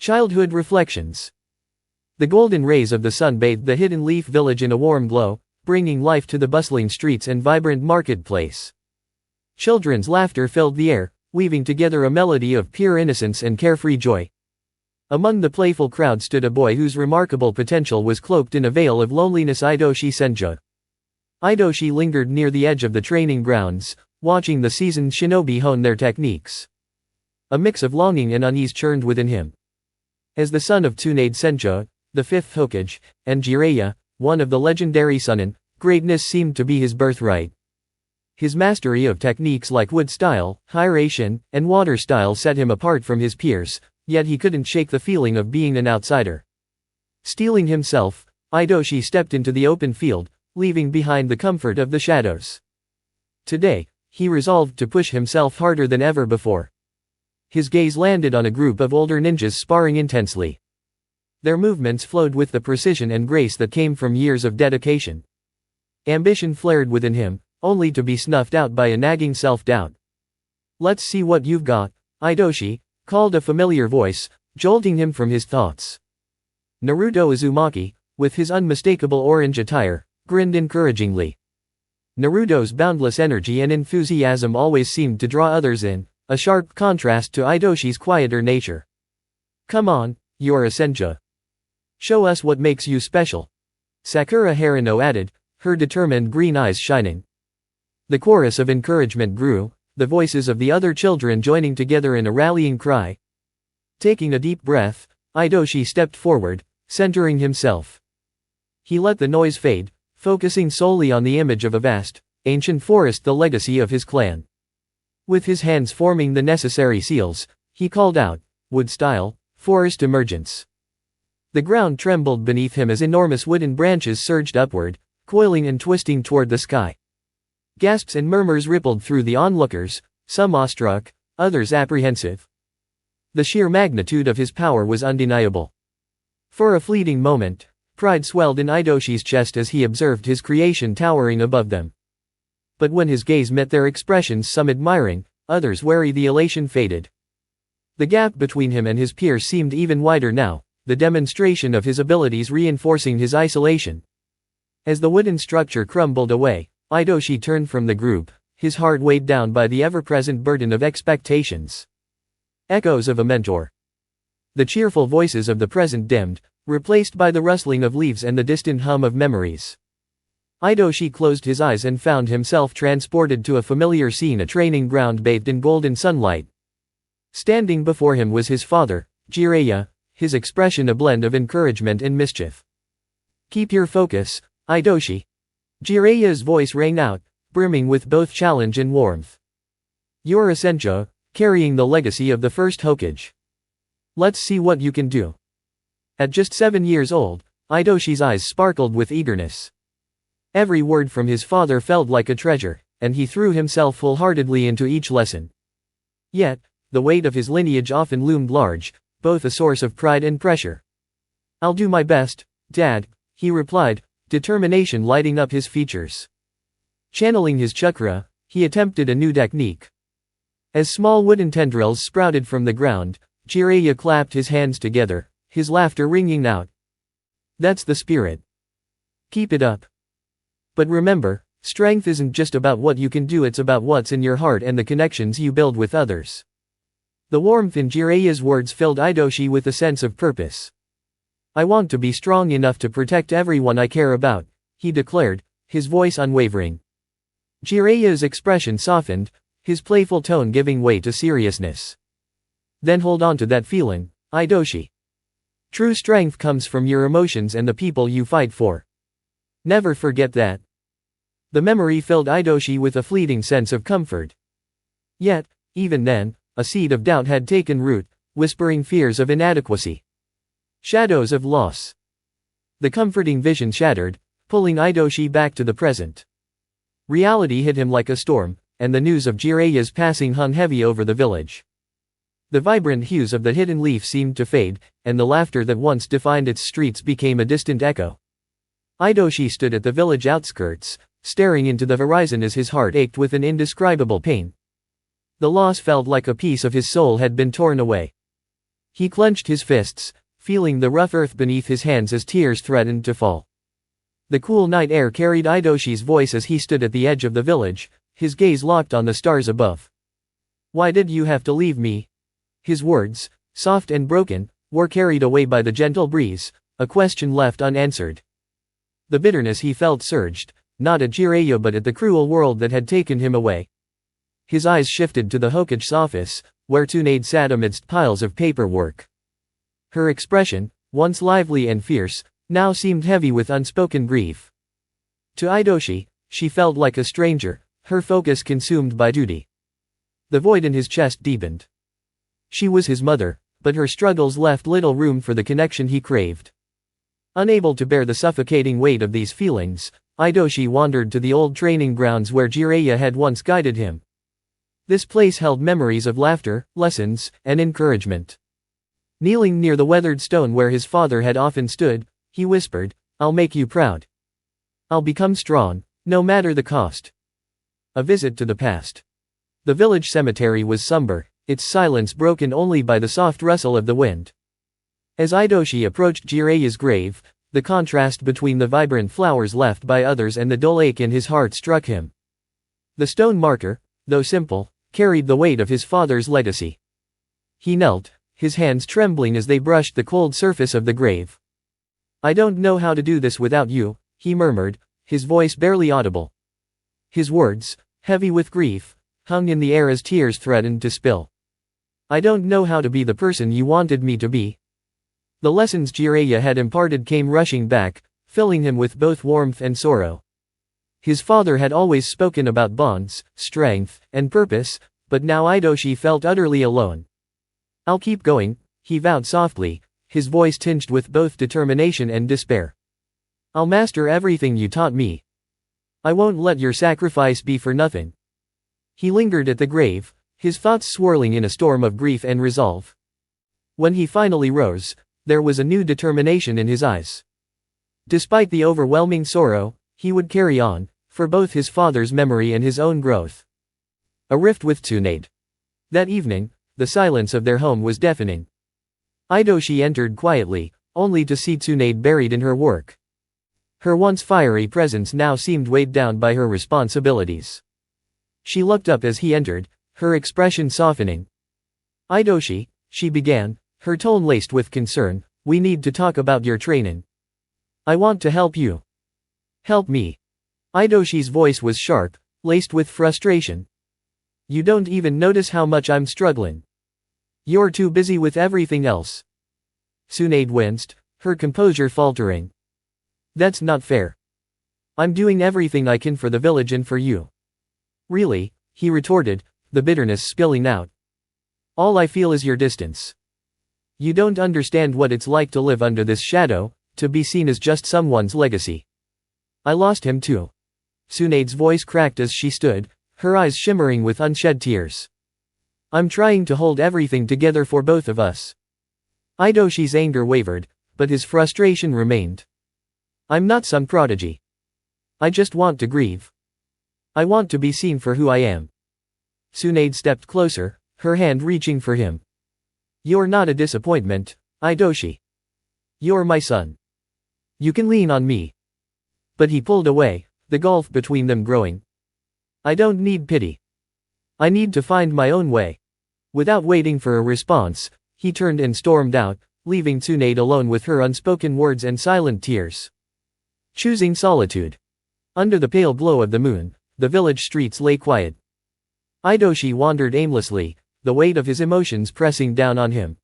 Childhood Reflections. The golden rays of the sun bathed the hidden leaf village in a warm glow, bringing life to the bustling streets and vibrant marketplace. Children's laughter filled the air, weaving together a melody of pure innocence and carefree joy. Among the playful crowd stood a boy whose remarkable potential was cloaked in a veil of loneliness, Idoshi Senju. Idoshi lingered near the edge of the training grounds, watching the seasoned shinobi hone their techniques. A mix of longing and unease churned within him. As the son of Tsunade Senju, the fifth Hokage, and Jiraiya, one of the legendary Chunin, greatness seemed to be his birthright. His mastery of techniques like wood style, hydration, and water style set him apart from his peers, yet he couldn't shake the feeling of being an outsider. Steeling himself, Idoshi stepped into the open field, leaving behind the comfort of the shadows. Today, he resolved to push himself harder than ever before. His gaze landed on a group of older ninjas sparring intensely. Their movements flowed with the precision and grace that came from years of dedication. Ambition flared within him, only to be snuffed out by a nagging self-doubt. "Let's see what you've got, Idoshi," called a familiar voice, jolting him from his thoughts. Naruto Uzumaki, with his unmistakable orange attire, grinned encouragingly. Naruto's boundless energy and enthusiasm always seemed to draw others in, a sharp contrast to Idoshi's quieter nature. "Come on, you're a Senju. Show us what makes you special," Sakura Haruno added, her determined green eyes shining. The chorus of encouragement grew, the voices of the other children joining together in a rallying cry. Taking a deep breath, Idoshi stepped forward, centering himself. He let the noise fade, focusing solely on the image of a vast, ancient forest, the legacy of his clan. With his hands forming the necessary seals, he called out, "Wood style, forest emergence." The ground trembled beneath him as enormous wooden branches surged upward, coiling and twisting toward the sky. Gasps and murmurs rippled through the onlookers, some awestruck, others apprehensive. The sheer magnitude of his power was undeniable. For a fleeting moment, pride swelled in Idoshi's chest as he observed his creation towering above them. But when his gaze met their expressions, some admiring, others wary, the elation faded. The gap between him and his peers seemed even wider now, the demonstration of his abilities reinforcing his isolation. As the wooden structure crumbled away, Idoshi turned from the group, his heart weighed down by the ever-present burden of expectations. Echoes of a mentor. The cheerful voices of the present dimmed, replaced by the rustling of leaves and the distant hum of memories. Idoshi closed his eyes and found himself transported to a familiar scene, a training ground bathed in golden sunlight. Standing before him was his father, Jiraiya, his expression a blend of encouragement and mischief. "Keep your focus, Idoshi." Jiraiya's voice rang out, brimming with both challenge and warmth. "You're a Senju, carrying the legacy of the first Hokage. Let's see what you can do." At just 7 years old, Idoshi's eyes sparkled with eagerness. Every word from his father felt like a treasure, and he threw himself wholeheartedly into each lesson. Yet, the weight of his lineage often loomed large, both a source of pride and pressure. "I'll do my best, Dad," he replied, determination lighting up his features. Channeling his chakra, he attempted a new technique. As small wooden tendrils sprouted from the ground, Jiraiya clapped his hands together, his laughter ringing out. "That's the spirit. Keep it up. But remember, strength isn't just about what you can do, it's about what's in your heart and the connections you build with others." The warmth in Jiraiya's words filled Idoshi with a sense of purpose. "I want to be strong enough to protect everyone I care about," he declared, his voice unwavering. Jiraiya's expression softened, his playful tone giving way to seriousness. "Then hold on to that feeling, Idoshi. True strength comes from your emotions and the people you fight for. Never forget that." The memory filled Idoshi with a fleeting sense of comfort. Yet, even then, a seed of doubt had taken root, whispering fears of inadequacy. Shadows of loss. The comforting vision shattered, pulling Idoshi back to the present. Reality hit him like a storm, and the news of Jiraiya's passing hung heavy over the village. The vibrant hues of the hidden leaf seemed to fade, and the laughter that once defined its streets became a distant echo. Idoshi stood at the village outskirts, staring into the horizon as his heart ached with an indescribable pain. The loss felt like a piece of his soul had been torn away. He clenched his fists, feeling the rough earth beneath his hands as tears threatened to fall. The cool night air carried Idoshi's voice as he stood at the edge of the village, his gaze locked on the stars above. "Why did you have to leave me?" His words, soft and broken, were carried away by the gentle breeze, a question left unanswered. The bitterness he felt surged, not at Jiraiya but at the cruel world that had taken him away. His eyes shifted to the Hokage's office, where Tsunade sat amidst piles of paperwork. Her expression, once lively and fierce, now seemed heavy with unspoken grief. To Idoshi, she felt like a stranger, her focus consumed by duty. The void in his chest deepened. She was his mother, but her struggles left little room for the connection he craved. Unable to bear the suffocating weight of these feelings, Idoshi wandered to the old training grounds where Jiraiya had once guided him. This place held memories of laughter, lessons, and encouragement. Kneeling near the weathered stone where his father had often stood, he whispered, "I'll make you proud. I'll become strong, no matter the cost." A visit to the past. The village cemetery was somber, its silence broken only by the soft rustle of the wind. As Idoshi approached Jiraiya's grave, the contrast between the vibrant flowers left by others and the dull ache in his heart struck him. The stone marker, though simple, carried the weight of his father's legacy. He knelt, his hands trembling as they brushed the cold surface of the grave. "I don't know how to do this without you," he murmured, his voice barely audible. His words, heavy with grief, hung in the air as tears threatened to spill. "I don't know how to be the person you wanted me to be." The lessons Jiraiya had imparted came rushing back, filling him with both warmth and sorrow. His father had always spoken about bonds, strength, and purpose, but now Idoshi felt utterly alone. "I'll keep going," he vowed softly, his voice tinged with both determination and despair. "I'll master everything you taught me. I won't let your sacrifice be for nothing." He lingered at the grave, his thoughts swirling in a storm of grief and resolve. When he finally rose, there was a new determination in his eyes. Despite the overwhelming sorrow, he would carry on, for both his father's memory and his own growth. A rift with Tsunade. That evening, the silence of their home was deafening. Idoshi entered quietly, only to see Tsunade buried in her work. Her once fiery presence now seemed weighed down by her responsibilities. She looked up as he entered, her expression softening. "Idoshi," she began, her tone laced with concern, "we need to talk about your training. I want to help you." "Help me?" Idoshi's voice was sharp, laced with frustration. "You don't even notice how much I'm struggling. You're too busy with everything else." Tsunade winced, her composure faltering. "That's not fair. I'm doing everything I can for the village and for you." "Really?" he retorted, the bitterness spilling out. "All I feel is your distance. You don't understand what it's like to live under this shadow, to be seen as just someone's legacy. I lost him too." Tsunade's voice cracked as she stood, her eyes shimmering with unshed tears. "I'm trying to hold everything together for both of us." Idoshi's anger wavered, but his frustration remained. "I'm not some prodigy. I just want to grieve. I want to be seen for who I am." Tsunade stepped closer, her hand reaching for him. "You're not a disappointment, Idoshi. You're my son. You can lean on me." But he pulled away, the gulf between them growing. "I don't need pity. I need to find my own way." Without waiting for a response, he turned and stormed out, leaving Tsunade alone with her unspoken words and silent tears. Choosing solitude. Under the pale glow of the moon, the village streets lay quiet. Idoshi wandered aimlessly, the weight of his emotions pressing down on him.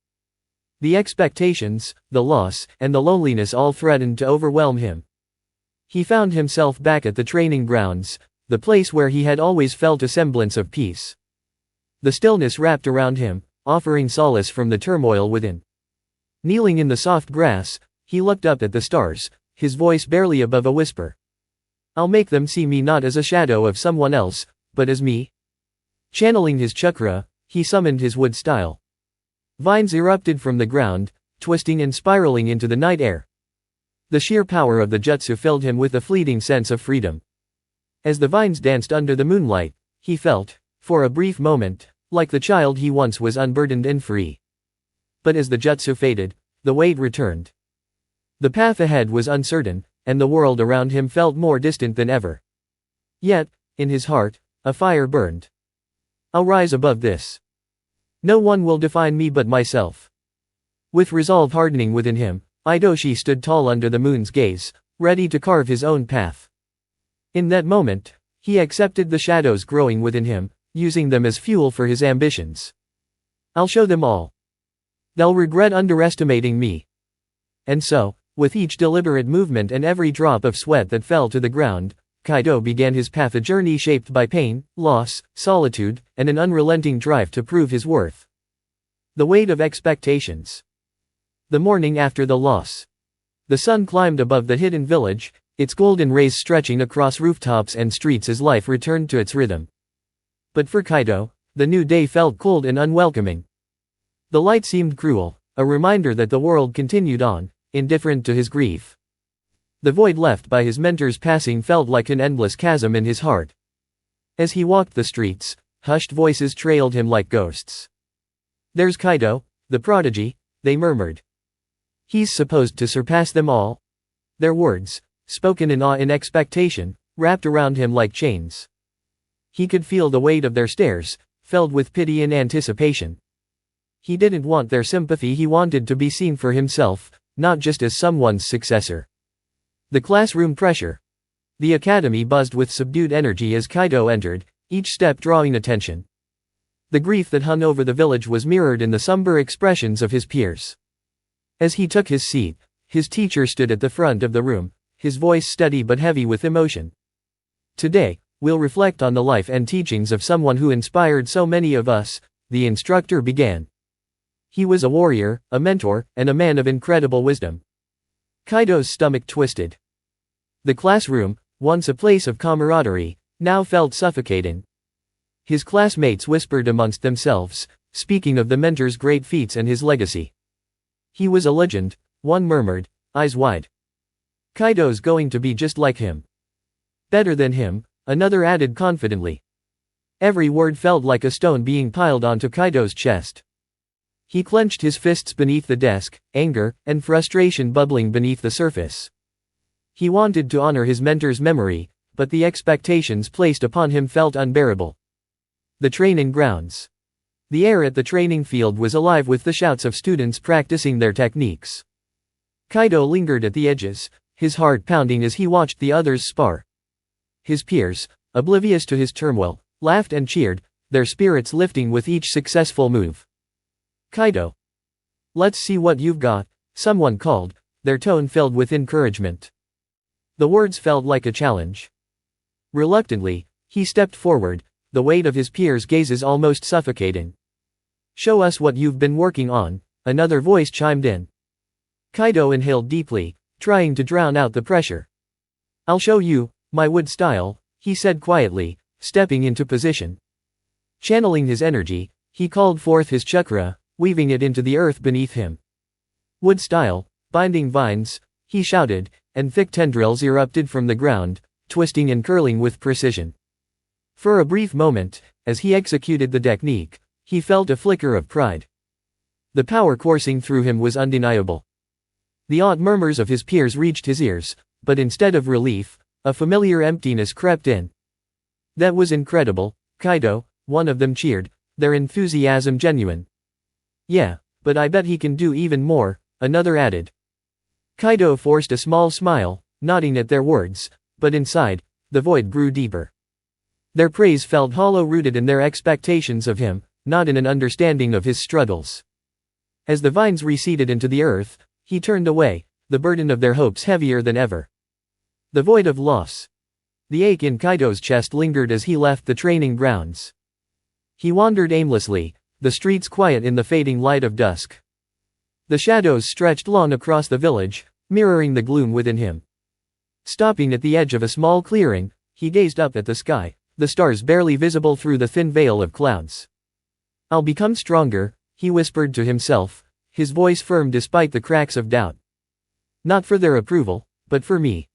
The expectations, the loss, and the loneliness all threatened to overwhelm him. He found himself back at the training grounds, the place where he had always felt a semblance of peace. The stillness wrapped around him, offering solace from the turmoil within. Kneeling in the soft grass, he looked up at the stars, his voice barely above a whisper. "I'll make them see me not as a shadow of someone else, but as me." Channeling his chakra, he summoned his wood style. Vines erupted from the ground, twisting and spiraling into the night air. The sheer power of the jutsu filled him with a fleeting sense of freedom. As the vines danced under the moonlight, he felt, for a brief moment, like the child he once was, unburdened and free. But as the jutsu faded, the weight returned. The path ahead was uncertain, and the world around him felt more distant than ever. Yet, in his heart, a fire burned. I'll rise above this. No one will define me but myself. With resolve hardening within him, Idoshi stood tall under the moon's gaze, ready to carve his own path. In that moment, he accepted the shadows growing within him, using them as fuel for his ambitions. I'll show them all. They'll regret underestimating me. And so, with each deliberate movement and every drop of sweat that fell to the ground, Kaido began his path, a journey shaped by pain, loss, solitude, and an unrelenting drive to prove his worth. The weight of expectations. The morning after the loss. The sun climbed above the hidden village, its golden rays stretching across rooftops and streets as life returned to its rhythm. But for Kaido, the new day felt cold and unwelcoming. The light seemed cruel, a reminder that the world continued on, indifferent to his grief. The void left by his mentor's passing felt like an endless chasm in his heart. As he walked the streets, hushed voices trailed him like ghosts. There's Kaido, the prodigy, they murmured. He's supposed to surpass them all. Their words, spoken in awe and expectation, wrapped around him like chains. He could feel the weight of their stares, filled with pity and anticipation. He didn't want their sympathy, he wanted to be seen for himself, not just as someone's successor. The classroom pressure. The academy buzzed with subdued energy as Kaido entered, each step drawing attention. The grief that hung over the village was mirrored in the somber expressions of his peers. As he took his seat, his teacher stood at the front of the room, his voice steady but heavy with emotion. Today, we'll reflect on the life and teachings of someone who inspired so many of us, the instructor began. He was a warrior, a mentor, and a man of incredible wisdom. Kaido's stomach twisted. The classroom, once a place of camaraderie, now felt suffocating. His classmates whispered amongst themselves, speaking of the mentor's great feats and his legacy. He was a legend, one murmured, eyes wide. Kaido's going to be just like him. Better than him, another added confidently. Every word felt like a stone being piled onto Kaido's chest. He clenched his fists beneath the desk, anger and frustration bubbling beneath the surface. He wanted to honor his mentor's memory, but the expectations placed upon him felt unbearable. The training grounds. The air at the training field was alive with the shouts of students practicing their techniques. Kaido lingered at the edges, his heart pounding as he watched the others spar. His peers, oblivious to his turmoil, laughed and cheered, their spirits lifting with each successful move. Kaido. Let's see what you've got, someone called, their tone filled with encouragement. The words felt like a challenge. Reluctantly, he stepped forward, the weight of his peers' gazes almost suffocating. Show us what you've been working on, another voice chimed in. Kaido inhaled deeply, trying to drown out the pressure. I'll show you, my wood style, he said quietly, stepping into position. Channeling his energy, he called forth his chakra, weaving it into the earth beneath him. Wood style, binding vines, he shouted, and thick tendrils erupted from the ground, twisting and curling with precision. For a brief moment, as he executed the technique, he felt a flicker of pride. The power coursing through him was undeniable. The awed murmurs of his peers reached his ears, but instead of relief, a familiar emptiness crept in. That was incredible, Kaido, one of them cheered, their enthusiasm genuine. Yeah, but I bet he can do even more, another added. Kaido forced a small smile, nodding at their words, but inside, the void grew deeper. Their praise felt hollow, rooted in their expectations of him, not in an understanding of his struggles. As the vines receded into the earth, he turned away, the burden of their hopes heavier than ever. The void of loss. The ache in Kaido's chest lingered as he left the training grounds. He wandered aimlessly, the streets quiet in the fading light of dusk. The shadows stretched long across the village, mirroring the gloom within him. Stopping at the edge of a small clearing, he gazed up at the sky, the stars barely visible through the thin veil of clouds. I'll become stronger, he whispered to himself, his voice firm despite the cracks of doubt. Not for their approval, but for me.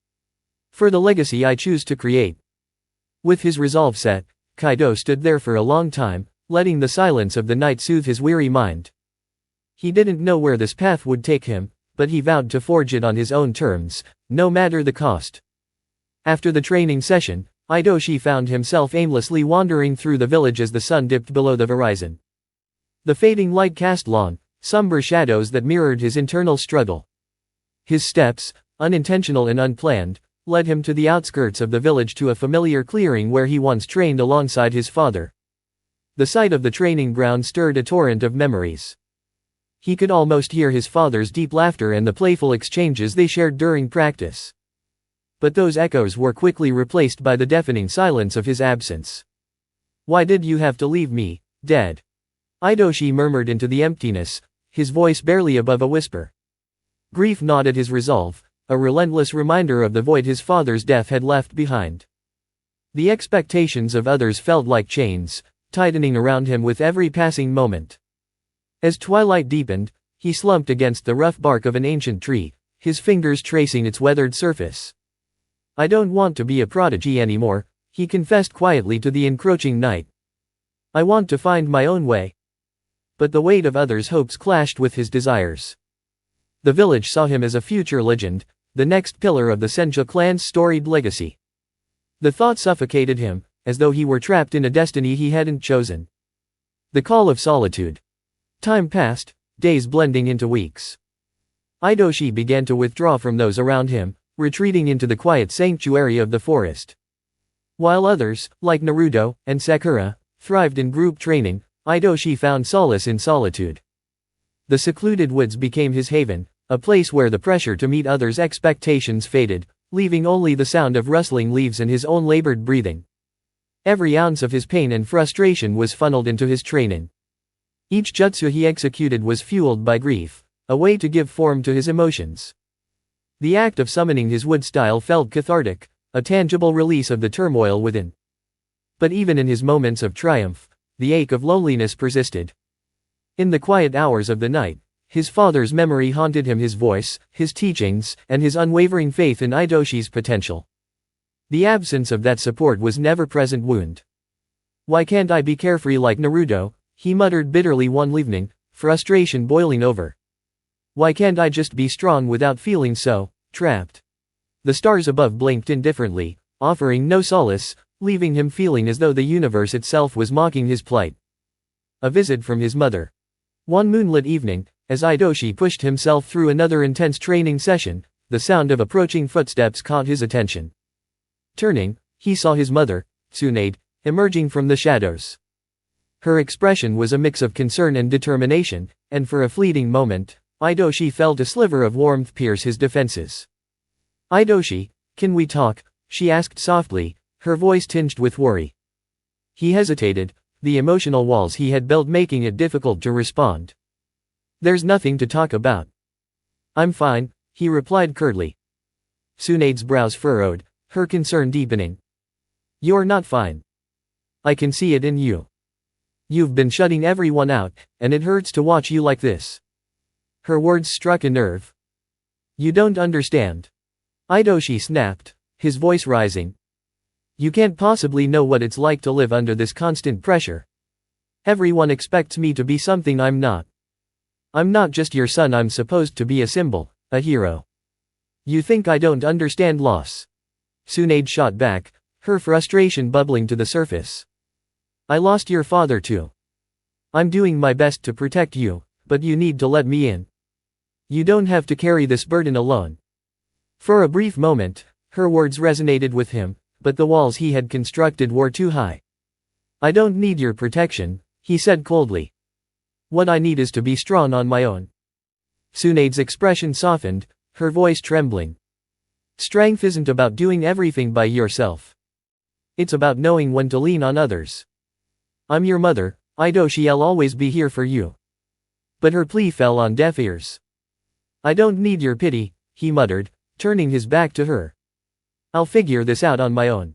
For the legacy I choose to create. With his resolve set, Kaido stood there for a long time, letting the silence of the night soothe his weary mind. He didn't know where this path would take him, but he vowed to forge it on his own terms, no matter the cost. After the training session, Idoshi found himself aimlessly wandering through the village as the sun dipped below the horizon. The fading light cast long, somber shadows that mirrored his internal struggle. His steps, unintentional and unplanned, led him to the outskirts of the village to a familiar clearing where he once trained alongside his father. The sight of the training ground stirred a torrent of memories. He could almost hear his father's deep laughter and the playful exchanges they shared during practice. But those echoes were quickly replaced by the deafening silence of his absence. "Why did you have to leave me, Dad?" Idoshi murmured into the emptiness, his voice barely above a whisper. Grief gnawed at his resolve, a relentless reminder of the void his father's death had left behind. The expectations of others felt like chains, tightening around him with every passing moment. As twilight deepened, he slumped against the rough bark of an ancient tree, his fingers tracing its weathered surface. "I don't want to be a prodigy anymore," he confessed quietly to the encroaching night. "I want to find my own way." But the weight of others' hopes clashed with his desires. The village saw him as a future legend, the next pillar of the Senju clan's storied legacy. The thought suffocated him, as though he were trapped in a destiny he hadn't chosen. The call of solitude. Time passed, days blending into weeks. Idoshi began to withdraw from those around him, retreating into the quiet sanctuary of the forest. While others, like Naruto and Sakura, thrived in group training, Idoshi found solace in solitude. The secluded woods became his haven, a place where the pressure to meet others' expectations faded, leaving only the sound of rustling leaves and his own labored breathing. Every ounce of his pain and frustration was funneled into his training. Each jutsu he executed was fueled by grief, a way to give form to his emotions. The act of summoning his wood style felt cathartic, a tangible release of the turmoil within. But even in his moments of triumph, the ache of loneliness persisted. In the quiet hours of the night, his father's memory haunted him, his voice, his teachings, and his unwavering faith in Idoshi's potential. The absence of that support was an ever-present wound. "Why can't I be carefree like Naruto?" he muttered bitterly one evening, frustration boiling over. "Why can't I just be strong without feeling so trapped?" The stars above blinked indifferently, offering no solace, leaving him feeling as though the universe itself was mocking his plight. A visit from his mother. One moonlit evening, as Idoshi pushed himself through another intense training session, the sound of approaching footsteps caught his attention. Turning, he saw his mother, Tsunade, emerging from the shadows. Her expression was a mix of concern and determination, and for a fleeting moment, Idoshi felt a sliver of warmth pierce his defenses. "Idoshi, can we talk?" she asked softly, her voice tinged with worry. He hesitated, the emotional walls he had built making it difficult to respond. "There's nothing to talk about." "I'm fine," he replied curtly. Tsunade's brows furrowed, her concern deepening. "You're not fine. I can see it in you. You've been shutting everyone out, and it hurts to watch you like this." Her words struck a nerve. "You don't understand." Idoshi snapped, his voice rising. "You can't possibly know what it's like to live under this constant pressure. Everyone expects me to be something I'm not. I'm not just your son, I'm supposed to be a symbol, a hero. You think I don't understand loss?" Tsunade shot back, her frustration bubbling to the surface. "I lost your father too. I'm doing my best to protect you, but you need to let me in. You don't have to carry this burden alone." For a brief moment, her words resonated with him, but the walls he had constructed were too high. "I don't need your protection," he said coldly. "What I need is to be strong on my own." Tsunade's expression softened, her voice trembling. "Strength isn't about doing everything by yourself. It's about knowing when to lean on others. I'm your mother, Idoshi, I'll always be here for you." But her plea fell on deaf ears. "I don't need your pity," he muttered, turning his back to her. "I'll figure this out on my own."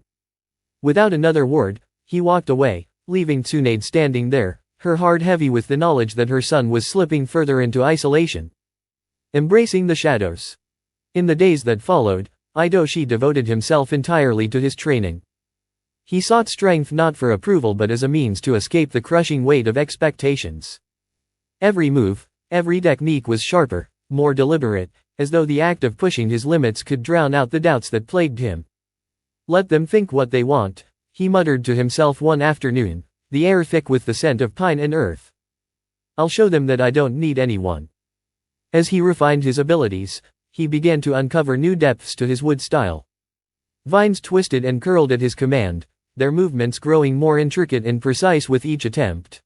Without another word, he walked away, leaving Tsunade standing there, her heart heavy with the knowledge that her son was slipping further into isolation. Embracing the shadows. In the days that followed, Idoshi devoted himself entirely to his training. He sought strength not for approval but as a means to escape the crushing weight of expectations. Every move, Every technique was sharper, more deliberate, as though the act of pushing his limits could drown out the doubts that plagued him. Let them think what they want, he muttered to himself one afternoon, the air thick with the scent of pine and earth. I'll show them that I don't need anyone. As he refined his abilities, he began to uncover new depths to his wood style. Vines twisted and curled at his command, their movements growing more intricate and precise with each attempt.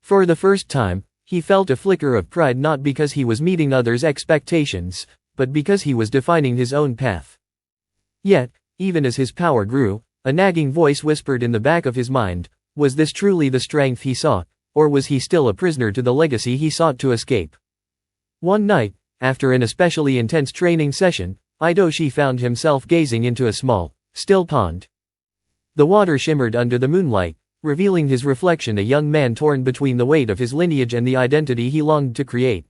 For the first time, he felt a flicker of pride, not because he was meeting others' expectations, but because he was defining his own path. Yet, even as his power grew, a nagging voice whispered in the back of his mind, was this truly the strength he sought, or was he still a prisoner to the legacy he sought to escape? One night, after an especially intense training session, Idoshi found himself gazing into a small, still pond. The water shimmered under the moonlight, revealing his reflection, a young man torn between the weight of his lineage and the identity he longed to create.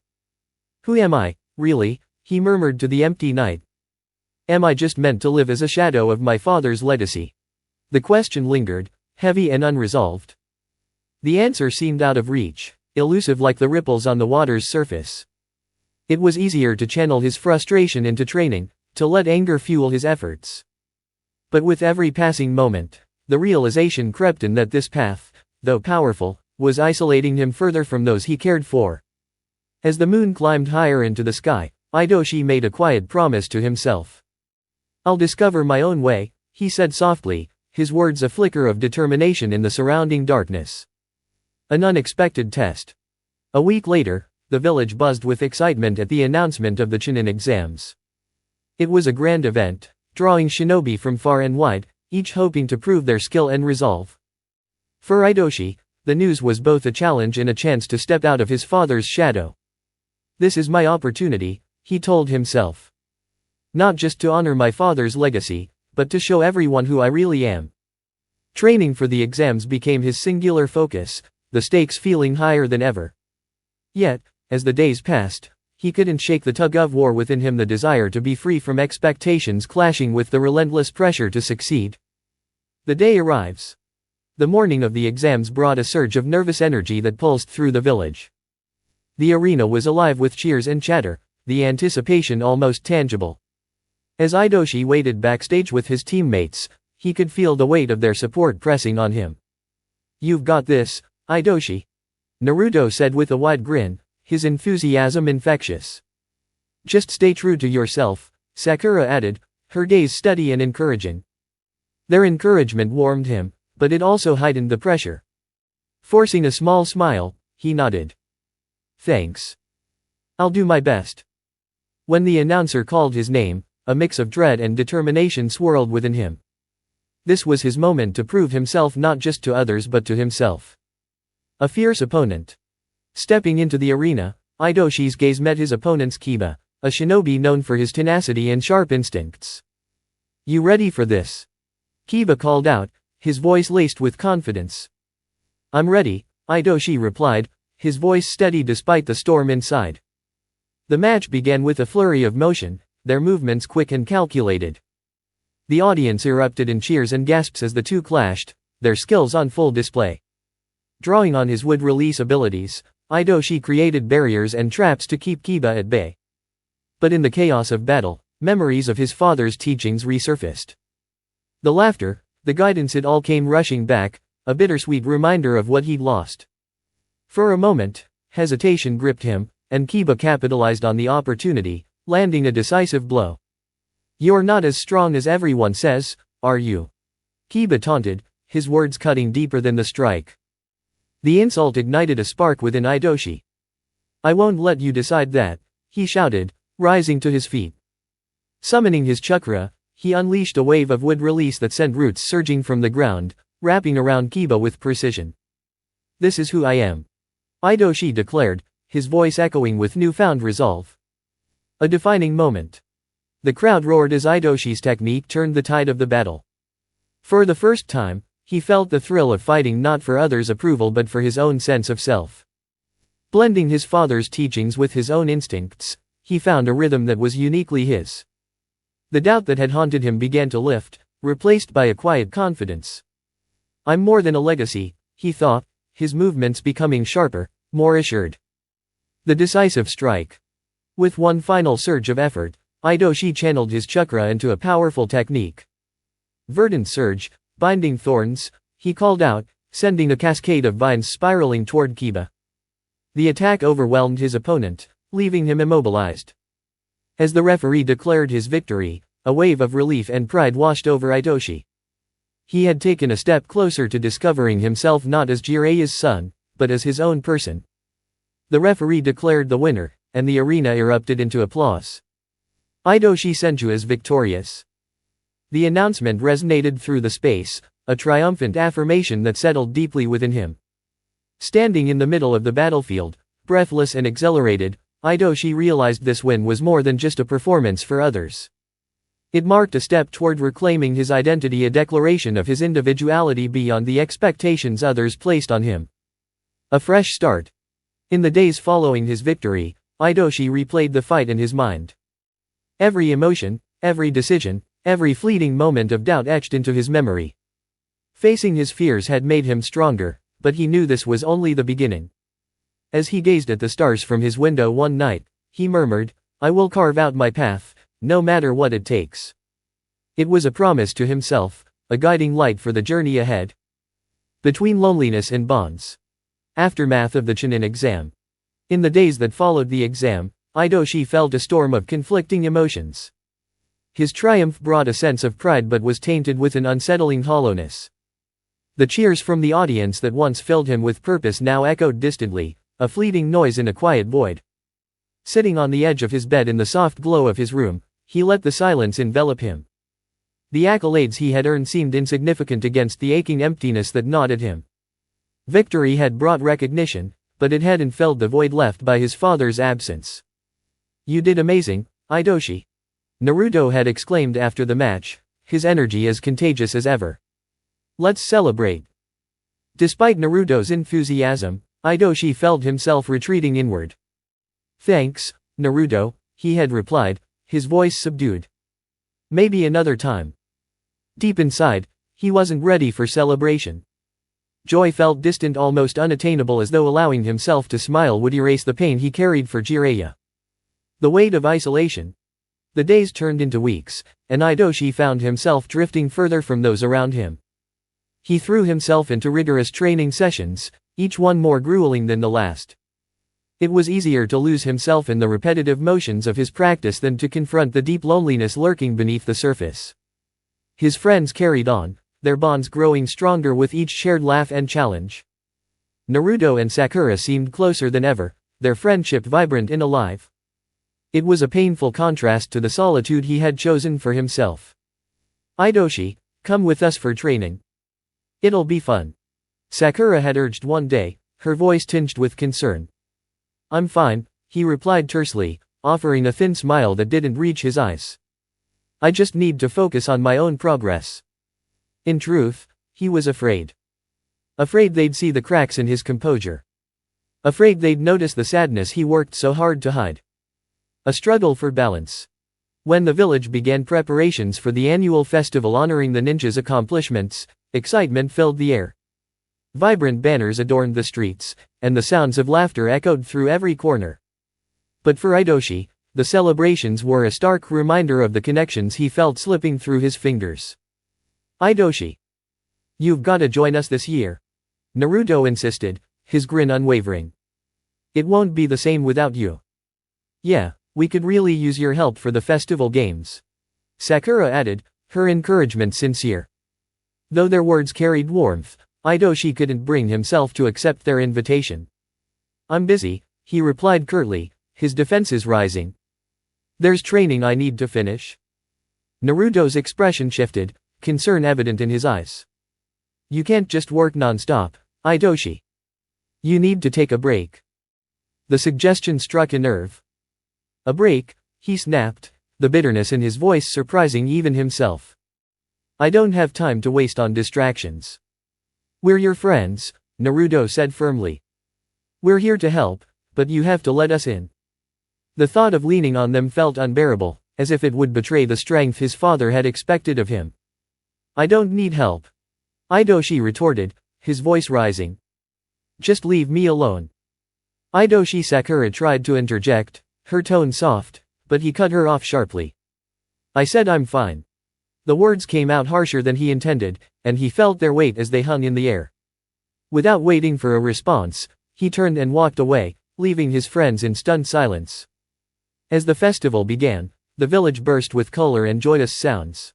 Who am I, really? He murmured to the empty night. Am I just meant to live as a shadow of my father's legacy? The question lingered, heavy and unresolved. The answer seemed out of reach, elusive like the ripples on the water's surface. It was easier to channel his frustration into training, to let anger fuel his efforts. But with every passing moment, the realization crept in that this path, though powerful, was isolating him further from those he cared for. As the moon climbed higher into the sky, Idoshi made a quiet promise to himself. I'll discover my own way, he said softly, his words a flicker of determination in the surrounding darkness. An unexpected test. A week later, the village buzzed with excitement at the announcement of the chinin exams. It was a grand event, drawing shinobi from far and wide, each hoping to prove their skill and resolve. For Idoshi, the news was both a challenge and a chance to step out of his father's shadow. This is my opportunity, he told himself. Not just to honor my father's legacy, but to show everyone who I really am. Training for the exams became his singular focus, the stakes feeling higher than ever. Yet, as the days passed, he couldn't shake the tug-of-war within him, the desire to be free from expectations clashing with the relentless pressure to succeed. The day arrives. The morning of the exams brought a surge of nervous energy that pulsed through the village. The arena was alive with cheers and chatter, the anticipation almost tangible. As Idoshi waited backstage with his teammates, he could feel the weight of their support pressing on him. You've got this, Idoshi, Naruto said with a wide grin, his enthusiasm infectious. Just stay true to yourself, Sakura added, her gaze steady and encouraging. Their encouragement warmed him, but it also heightened the pressure. Forcing a small smile, he nodded. Thanks. I'll do my best. When the announcer called his name, a mix of dread and determination swirled within him. This was his moment to prove himself not just to others but to himself. A fierce opponent. Stepping into the arena, Idoshi's gaze met his opponent's Kiba, a shinobi known for his tenacity and sharp instincts. You ready for this? Kiba called out, his voice laced with confidence. I'm ready, Idoshi replied, his voice steady despite the storm inside. The match began with a flurry of motion, their movements quick and calculated. The audience erupted in cheers and gasps as the two clashed, their skills on full display. Drawing on his wood-release abilities, Idoshi created barriers and traps to keep Kiba at bay. But in the chaos of battle, memories of his father's teachings resurfaced. The laughter, the guidance, it all came rushing back, a bittersweet reminder of what he'd lost. For a moment, hesitation gripped him, and Kiba capitalized on the opportunity, landing a decisive blow. You're not as strong as everyone says, are you? Kiba taunted, his words cutting deeper than the strike. The insult ignited a spark within Idoshi. I won't let you decide that, he shouted, rising to his feet. Summoning his chakra, he unleashed a wave of wood release that sent roots surging from the ground, wrapping around Kiba with precision. This is who I am, Idoshi declared, his voice echoing with newfound resolve. A defining moment. The crowd roared as Idoshi's technique turned the tide of the battle. For the first time, he felt the thrill of fighting not for others' approval but for his own sense of self. Blending his father's teachings with his own instincts, he found a rhythm that was uniquely his. The doubt that had haunted him began to lift, replaced by a quiet confidence. I'm more than a legacy, he thought, his movements becoming sharper, more assured. The decisive strike. With one final surge of effort, Idoshi channeled his chakra into a powerful technique. Verdant surge, binding thorns, he called out, sending a cascade of vines spiraling toward Kiba. The attack overwhelmed his opponent, leaving him immobilized. As the referee declared his victory, a wave of relief and pride washed over Idoshi. He had taken a step closer to discovering himself not as Jiraiya's son, but as his own person. The referee declared the winner, and the arena erupted into applause. Idoshi Senju is victorious. The announcement resonated through the space, a triumphant affirmation that settled deeply within him. Standing in the middle of the battlefield, breathless and exhilarated, Idoshi realized this win was more than just a performance for others. It marked a step toward reclaiming his identity, a declaration of his individuality beyond the expectations others placed on him. A fresh start. In the days following his victory, Idoshi replayed the fight in his mind. Every emotion, every decision, every fleeting moment of doubt etched into his memory. Facing his fears had made him stronger, but he knew this was only the beginning. As he gazed at the stars from his window one night, he murmured, "I will carve out my path, no matter what it takes." It was a promise to himself, a guiding light for the journey ahead. Between loneliness and bonds. Aftermath of the chinin exam. In the days that followed the exam, Idoshi felt a storm of conflicting emotions. His triumph brought a sense of pride but was tainted with an unsettling hollowness. The cheers from the audience that once filled him with purpose now echoed distantly, a fleeting noise in a quiet void. Sitting on the edge of his bed in the soft glow of his room, he let the silence envelop him. The accolades he had earned seemed insignificant against the aching emptiness that gnawed at him. Victory had brought recognition, but it hadn't filled the void left by his father's absence. "You did amazing, Idoshi," Naruto had exclaimed after the match, his energy as contagious as ever. "Let's celebrate." Despite Naruto's enthusiasm, Idoshi felt himself retreating inward. "Thanks, Naruto," he had replied, his voice subdued. "Maybe another time." Deep inside, he wasn't ready for celebration. Joy felt distant, almost unattainable, as though allowing himself to smile would erase the pain he carried for Jiraiya. The weight of isolation. The days turned into weeks, and Idoshi found himself drifting further from those around him. He threw himself into rigorous training sessions, each one more grueling than the last. It was easier to lose himself in the repetitive motions of his practice than to confront the deep loneliness lurking beneath the surface. His friends carried on, their bonds growing stronger with each shared laugh and challenge. Naruto and Sakura seemed closer than ever, their friendship vibrant and alive. It was a painful contrast to the solitude he had chosen for himself. "Idoshi, come with us for training. It'll be fun," Sakura had urged one day, her voice tinged with concern. "I'm fine," he replied tersely, offering a thin smile that didn't reach his eyes. "I just need to focus on my own progress." In truth, he was afraid. Afraid they'd see the cracks in his composure. Afraid they'd notice the sadness he worked so hard to hide. A struggle for balance. When the village began preparations for the annual festival honoring the ninja's accomplishments, excitement filled the air. Vibrant banners adorned the streets, and the sounds of laughter echoed through every corner. But for Idoshi, the celebrations were a stark reminder of the connections he felt slipping through his fingers. "Idoshi, you've gotta join us this year," Naruto insisted, his grin unwavering. "It won't be the same without you." "Yeah, we could really use your help for the festival games," Sakura added, her encouragement sincere. Though their words carried warmth, Idoshi couldn't bring himself to accept their invitation. "I'm busy," he replied curtly, his defenses rising. "There's training I need to finish." Naruto's expression shifted, concern evident in his eyes. "You can't just work non-stop, Idoshi. You need to take a break." The suggestion struck a nerve. "A break?" he snapped, the bitterness in his voice surprising even himself. "I don't have time to waste on distractions." "We're your friends," Naruto said firmly. "We're here to help, but you have to let us in." The thought of leaning on them felt unbearable, as if it would betray the strength his father had expected of him. "I don't need help," Idoshi retorted, his voice rising. "Just leave me alone." Idoshi Sakura tried to interject, her tone soft, but he cut her off sharply. I said I'm fine. The words came out harsher than he intended, and he felt their weight as they hung in the air. Without waiting for a response, he turned and walked away, leaving his friends in stunned silence. As the festival began, the village burst with color and joyous sounds.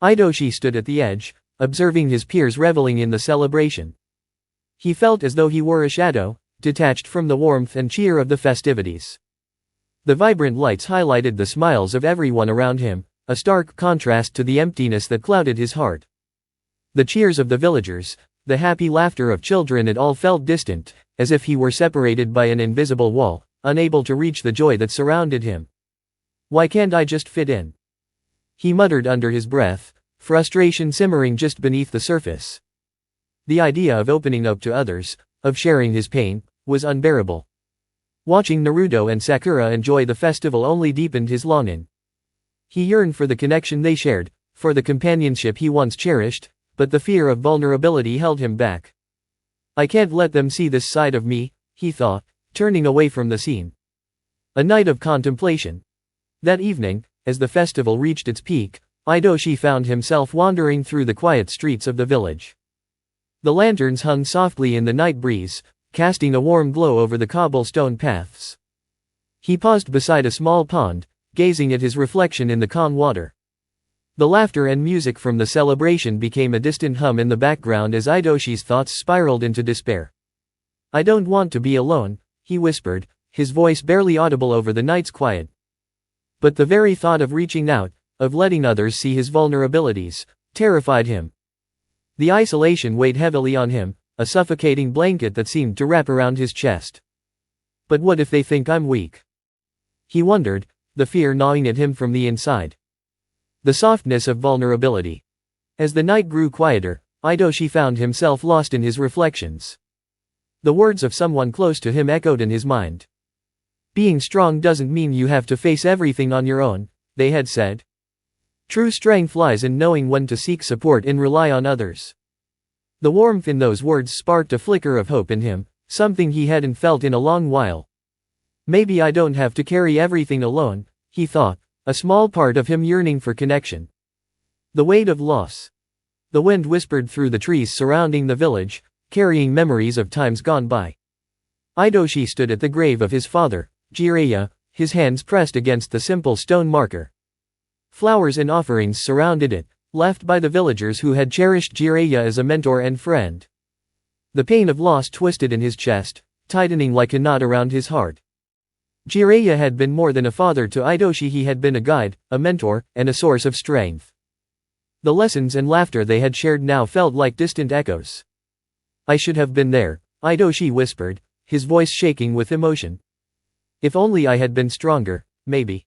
Idoshi stood at the edge, observing his peers reveling in the celebration. He felt as though he were a shadow, detached from the warmth and cheer of the festivities. The vibrant lights highlighted the smiles of everyone around him, a stark contrast to the emptiness that clouded his heart. The cheers of the villagers, the happy laughter of children, it all felt distant, as if he were separated by an invisible wall, unable to reach the joy that surrounded him. Why can't I just fit in? He muttered under his breath, frustration simmering just beneath the surface. The idea of opening up to others, of sharing his pain, was unbearable. Watching Naruto and Sakura enjoy the festival only deepened his longing. He yearned for the connection they shared, for the companionship he once cherished, but the fear of vulnerability held him back. I can't let them see this side of me, he thought, turning away from the scene. A night of contemplation. That evening, as the festival reached its peak, Idoshi found himself wandering through the quiet streets of the village. The lanterns hung softly in the night breeze, casting a warm glow over the cobblestone paths. He paused beside a small pond, gazing at his reflection in the calm water. The laughter and music from the celebration became a distant hum in the background as Idoshi's thoughts spiraled into despair. I don't want to be alone, he whispered, his voice barely audible over the night's quiet. But the very thought of reaching out, of letting others see his vulnerabilities, terrified him. The isolation weighed heavily on him, a suffocating blanket that seemed to wrap around his chest. But what if they think I'm weak? He wondered, the fear gnawing at him from the inside. The softness of vulnerability. As the night grew quieter, Idoshi found himself lost in his reflections. The words of someone close to him echoed in his mind. Being strong doesn't mean you have to face everything on your own, they had said. True strength lies in knowing when to seek support and rely on others. The warmth in those words sparked a flicker of hope in him, something he hadn't felt in a long while. Maybe I don't have to carry everything alone, he thought, a small part of him yearning for connection. The weight of loss. The wind whispered through the trees surrounding the village, carrying memories of times gone by. Idoshi stood at the grave of his father, Jiraiya, his hands pressed against the simple stone marker. Flowers and offerings surrounded it, left by the villagers who had cherished Jiraiya as a mentor and friend. The pain of loss twisted in his chest, tightening like a knot around his heart. Jiraiya had been more than a father to Idoshi, he had been a guide, a mentor, and a source of strength. The lessons and laughter they had shared now felt like distant echoes. I should have been there, Idoshi whispered, his voice shaking with emotion. If only I had been stronger, maybe.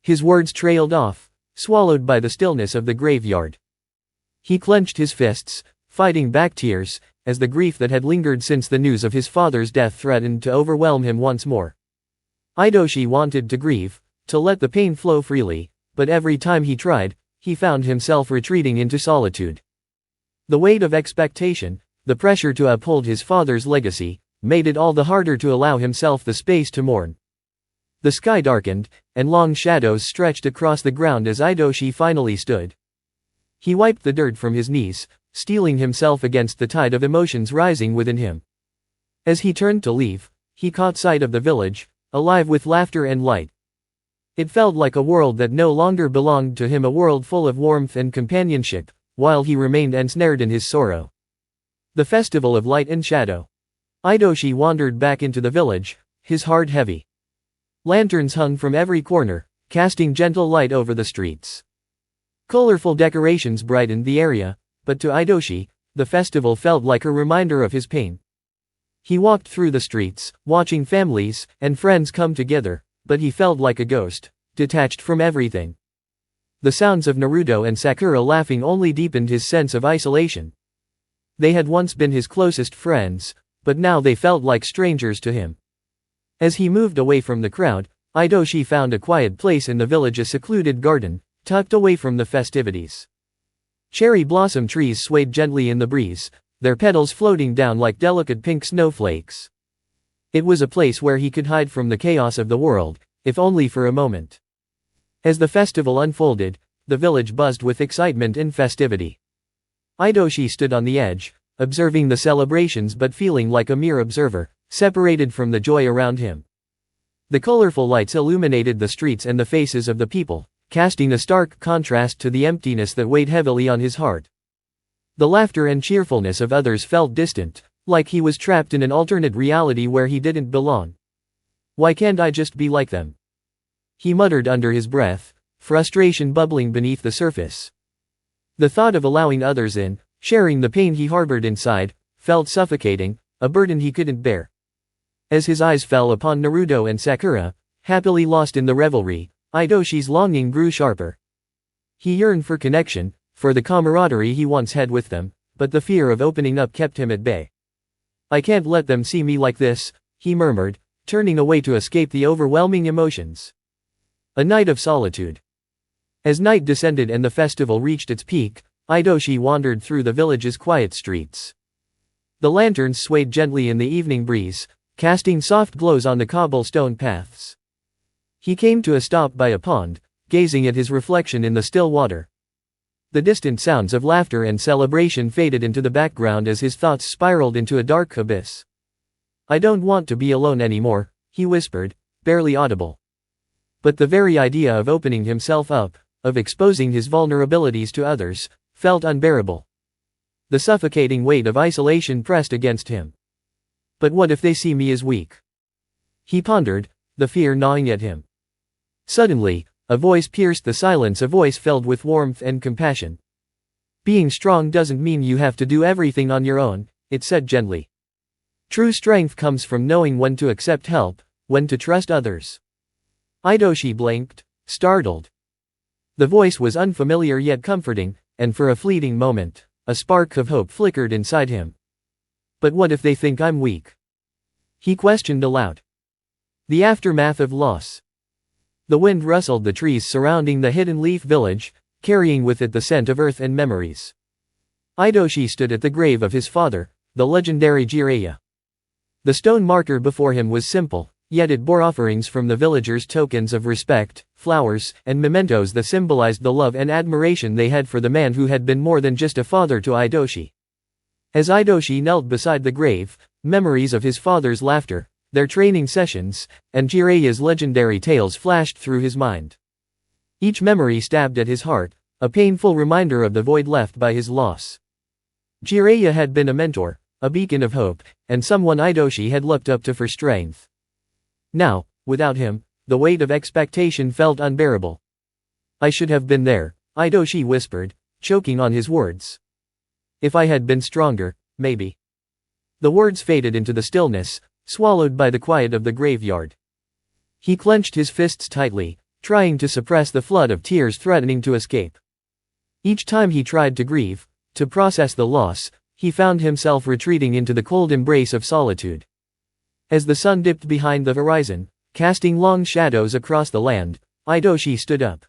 His words trailed off, swallowed by the stillness of the graveyard. He clenched his fists, fighting back tears, as the grief that had lingered since the news of his father's death threatened to overwhelm him once more. Idoshi wanted to grieve, to let the pain flow freely, but every time he tried, he found himself retreating into solitude. The weight of expectation, the pressure to uphold his father's legacy, made it all the harder to allow himself the space to mourn. The sky darkened, and long shadows stretched across the ground as Idoshi finally stood. He wiped the dirt from his knees, steeling himself against the tide of emotions rising within him. As he turned to leave, he caught sight of the village, alive with laughter and light. It felt like a world that no longer belonged to him, a world full of warmth and companionship, while he remained ensnared in his sorrow. The festival of light and shadow. Idoshi wandered back into the village, his heart heavy. Lanterns hung from every corner, casting gentle light over the streets. Colorful decorations brightened the area, but to Idoshi, the festival felt like a reminder of his pain. He walked through the streets, watching families and friends come together, but he felt like a ghost, detached from everything. The sounds of Naruto and Sakura laughing only deepened his sense of isolation. They had once been his closest friends, but now they felt like strangers to him. As he moved away from the crowd, Idoshi found a quiet place in the village, a secluded garden, tucked away from the festivities. Cherry blossom trees swayed gently in the breeze, their petals floating down like delicate pink snowflakes. It was a place where he could hide from the chaos of the world, if only for a moment. As the festival unfolded, the village buzzed with excitement and festivity. Idoshi stood on the edge, observing the celebrations but feeling like a mere observer, separated from the joy around him. The colorful lights illuminated the streets and the faces of the people, casting a stark contrast to the emptiness that weighed heavily on his heart. The laughter and cheerfulness of others felt distant, like he was trapped in an alternate reality where he didn't belong. Why can't I just be like them? He muttered under his breath, frustration bubbling beneath the surface. The thought of allowing others in, sharing the pain he harbored inside, felt suffocating, a burden he couldn't bear. As his eyes fell upon Naruto and Sakura, happily lost in the revelry, Idoshi's longing grew sharper. He yearned for connection, for the camaraderie he once had with them, but the fear of opening up kept him at bay. I can't let them see me like this, he murmured, turning away to escape the overwhelming emotions. A night of solitude. As night descended and the festival reached its peak, Idoshi wandered through the village's quiet streets. The lanterns swayed gently in the evening breeze, casting soft glows on the cobblestone paths. He came to a stop by a pond, gazing at his reflection in the still water. The distant sounds of laughter and celebration faded into the background as his thoughts spiraled into a dark abyss. I don't want to be alone anymore, he whispered, barely audible. But the very idea of opening himself up, of exposing his vulnerabilities to others, felt unbearable. The suffocating weight of isolation pressed against him. But what if they see me as weak? He pondered, the fear gnawing at him. Suddenly, a voice pierced the silence, a voice filled with warmth and compassion. Being strong doesn't mean you have to do everything on your own, it said gently. True strength comes from knowing when to accept help, when to trust others. Idoshi blinked, startled. The voice was unfamiliar yet comforting, and for a fleeting moment, a spark of hope flickered inside him. But what if they think I'm weak? He questioned aloud. The aftermath of loss. The wind rustled the trees surrounding the hidden leaf village, carrying with it the scent of earth and memories. Idoshi stood at the grave of his father, the legendary Jiraiya. The stone marker before him was simple, yet it bore offerings from the villagers, tokens of respect, flowers, and mementos that symbolized the love and admiration they had for the man who had been more than just a father to Idoshi. As Idoshi knelt beside the grave, memories of his father's laughter, their training sessions, and Jiraiya's legendary tales flashed through his mind. Each memory stabbed at his heart, a painful reminder of the void left by his loss. Jiraiya had been a mentor, a beacon of hope, and someone Idoshi had looked up to for strength. Now, without him, the weight of expectation felt unbearable. I should have been there, Idoshi whispered, choking on his words. If I had been stronger, maybe. The words faded into the stillness, swallowed by the quiet of the graveyard. He clenched his fists tightly, trying to suppress the flood of tears threatening to escape. Each time he tried to grieve, to process the loss, he found himself retreating into the cold embrace of solitude. As the sun dipped behind the horizon, casting long shadows across the land, Idoshi stood up.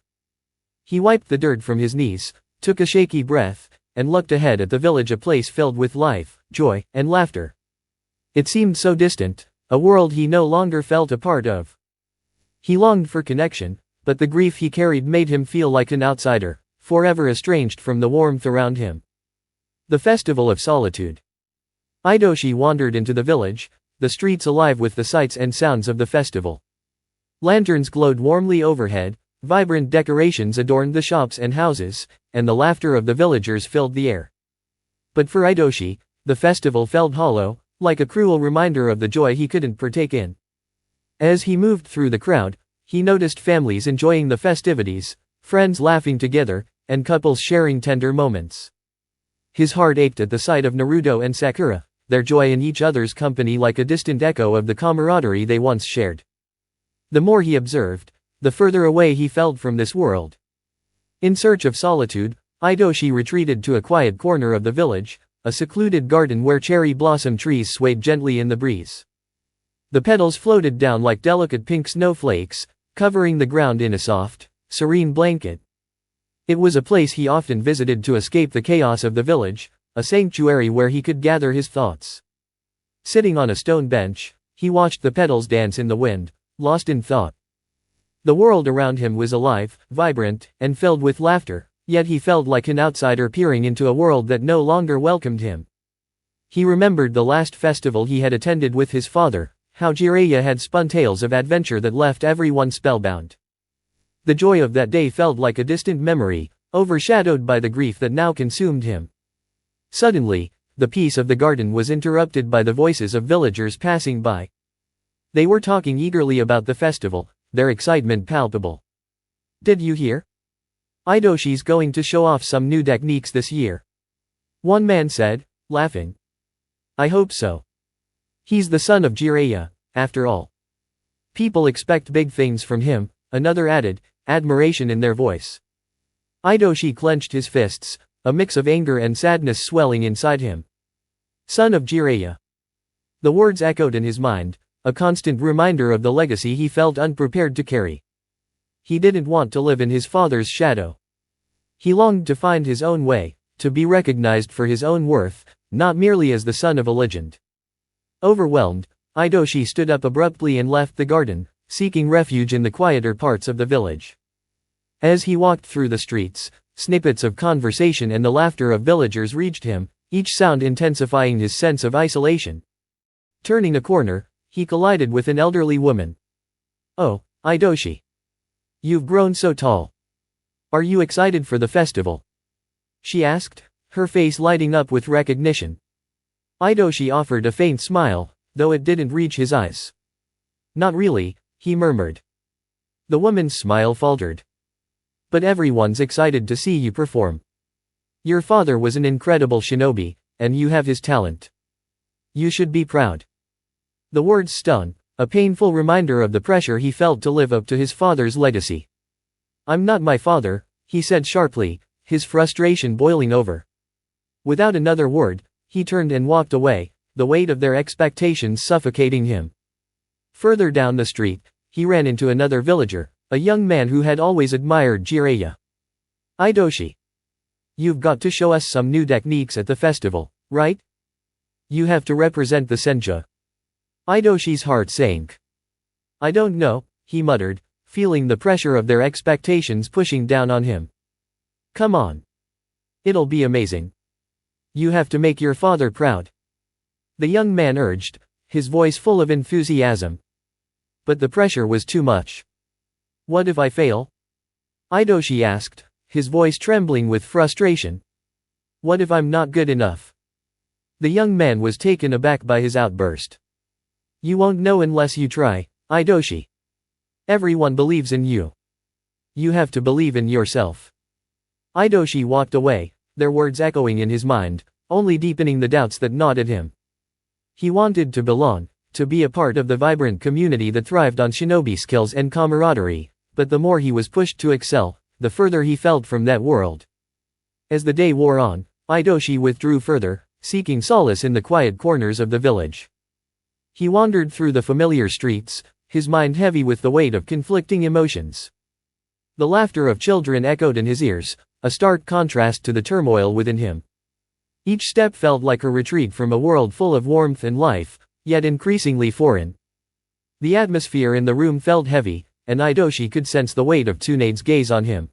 He wiped the dirt from his knees, took a shaky breath, and looked ahead at the village, a place filled with life, joy, and laughter. It seemed so distant, a world he no longer felt a part of. He longed for connection, but the grief he carried made him feel like an outsider, forever estranged from the warmth around him. The Festival of Solitude. Idoshi wandered into the village, the streets alive with the sights and sounds of the festival. Lanterns glowed warmly overhead, vibrant decorations adorned the shops and houses, and the laughter of the villagers filled the air. But for Idoshi, the festival felt hollow, like a cruel reminder of the joy he couldn't partake in. As he moved through the crowd, he noticed families enjoying the festivities, friends laughing together, and couples sharing tender moments. His heart ached at the sight of Naruto and Sakura, their joy in each other's company like a distant echo of the camaraderie they once shared. The more he observed, the further away he felt from this world. In search of solitude, Idoshi retreated to a quiet corner of the village, a secluded garden where cherry blossom trees swayed gently in the breeze. The petals floated down like delicate pink snowflakes, covering the ground in a soft, serene blanket. It was a place he often visited to escape the chaos of the village, a sanctuary where he could gather his thoughts. Sitting on a stone bench, He watched the petals dance in the wind, lost in thought. The world around him was alive, vibrant, and filled with laughter, yet he felt like an outsider peering into a world that no longer welcomed him. He remembered the last festival he had attended with his father, how Jiraiya had spun tales of adventure that left everyone spellbound. The joy of that day felt like a distant memory, overshadowed by the grief that now consumed him. Suddenly, the peace of the garden was interrupted by the voices of villagers passing by. They were talking eagerly about the festival, their excitement palpable. "Did you hear? Idoshi's going to show off some new techniques this year," one man said, laughing. "I hope so. He's the son of Jiraiya, after all. People expect big things from him," another added, admiration in their voice. Idoshi clenched his fists, a mix of anger and sadness swelling inside him. Son of Jiraiya. The words echoed in his mind, a constant reminder of the legacy he felt unprepared to carry. He didn't want to live in his father's shadow. He longed to find his own way, to be recognized for his own worth, not merely as the son of a legend. Overwhelmed, Idoshi stood up abruptly and left the garden, seeking refuge in the quieter parts of the village. As he walked through the streets, snippets of conversation and the laughter of villagers reached him, each sound intensifying his sense of isolation. Turning a corner, he collided with an elderly woman. "Oh, Idoshi. You've grown so tall. Are you excited for the festival?" she asked, her face lighting up with recognition. Idoshi offered a faint smile, though it didn't reach his eyes. "Not really," he murmured. The woman's smile faltered. "But everyone's excited to see you perform. Your father was an incredible shinobi, and you have his talent. You should be proud." The words stung, a painful reminder of the pressure he felt to live up to his father's legacy. "I'm not my father," he said sharply, his frustration boiling over. Without another word, he turned and walked away, the weight of their expectations suffocating him. Further down the street, he ran into another villager, a young man who had always admired Jiraiya. "Idoshi. You've got to show us some new techniques at the festival, right? You have to represent the Senja." Idoshi's heart sank. "I don't know," he muttered, feeling the pressure of their expectations pushing down on him. "Come on. It'll be amazing. You have to make your father proud," the young man urged, his voice full of enthusiasm. But the pressure was too much. "What if I fail?" Idoshi asked, his voice trembling with frustration. "What if I'm not good enough?" The young man was taken aback by his outburst. "You won't know unless you try, Idoshi. Everyone believes in you. You have to believe in yourself." Idoshi walked away, their words echoing in his mind, only deepening the doubts that gnawed at him. He wanted to belong, to be a part of the vibrant community that thrived on shinobi skills and camaraderie, but the more he was pushed to excel, the further he felt from that world. As the day wore on, Idoshi withdrew further, seeking solace in the quiet corners of the village. He wandered through the familiar streets, his mind heavy with the weight of conflicting emotions. The laughter of children echoed in his ears, a stark contrast to the turmoil within him. Each step felt like a retreat from a world full of warmth and life, yet increasingly foreign. The atmosphere in the room felt heavy, and Idoshi could sense the weight of Tsunade's gaze on him.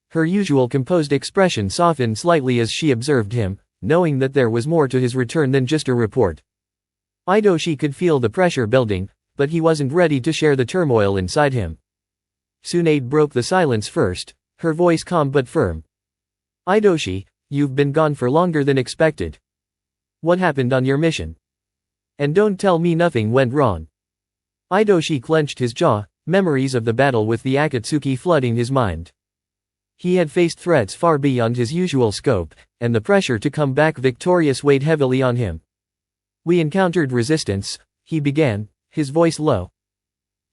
Her usual composed expression softened slightly as she observed him, knowing that there was more to his return than just a report. Idoshi could feel the pressure building, but he wasn't ready to share the turmoil inside him. Tsunade broke the silence first, her voice calm but firm. "Idoshi, you've been gone for longer than expected. What happened on your mission? And don't tell me nothing went wrong." Idoshi clenched his jaw, memories of the battle with the Akatsuki flooding his mind. He had faced threats far beyond his usual scope, and the pressure to come back victorious weighed heavily on him. "We encountered resistance," he began, his voice low.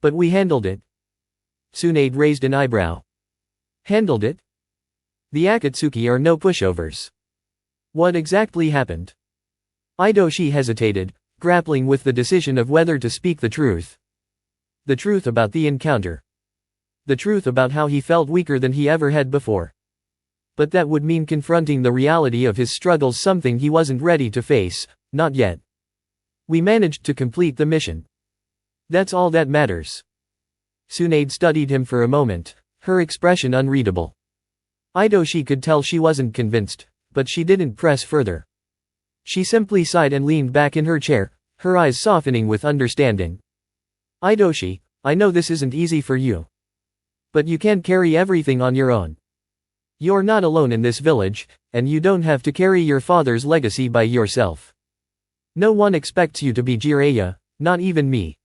"But we handled it." Tsunade raised an eyebrow. "Handled it? The Akatsuki are no pushovers. What exactly happened?" Idoshi hesitated, grappling with the decision of whether to speak the truth. The truth about the encounter. The truth about how he felt weaker than he ever had before. But that would mean confronting the reality of his struggles, something he wasn't ready to face, not yet. "We managed to complete the mission," That's all that matters. Tsunade studied him for a moment, her expression unreadable. Aidoshi could tell she wasn't convinced, but she didn't press further. She simply sighed and leaned back in her chair, her eyes softening with understanding. Aidoshi, I know this isn't easy for you. But you can't carry everything on your own. You're not alone in this village, and you don't have to carry your father's legacy by yourself. No one expects you to be Jiraiya, not even me.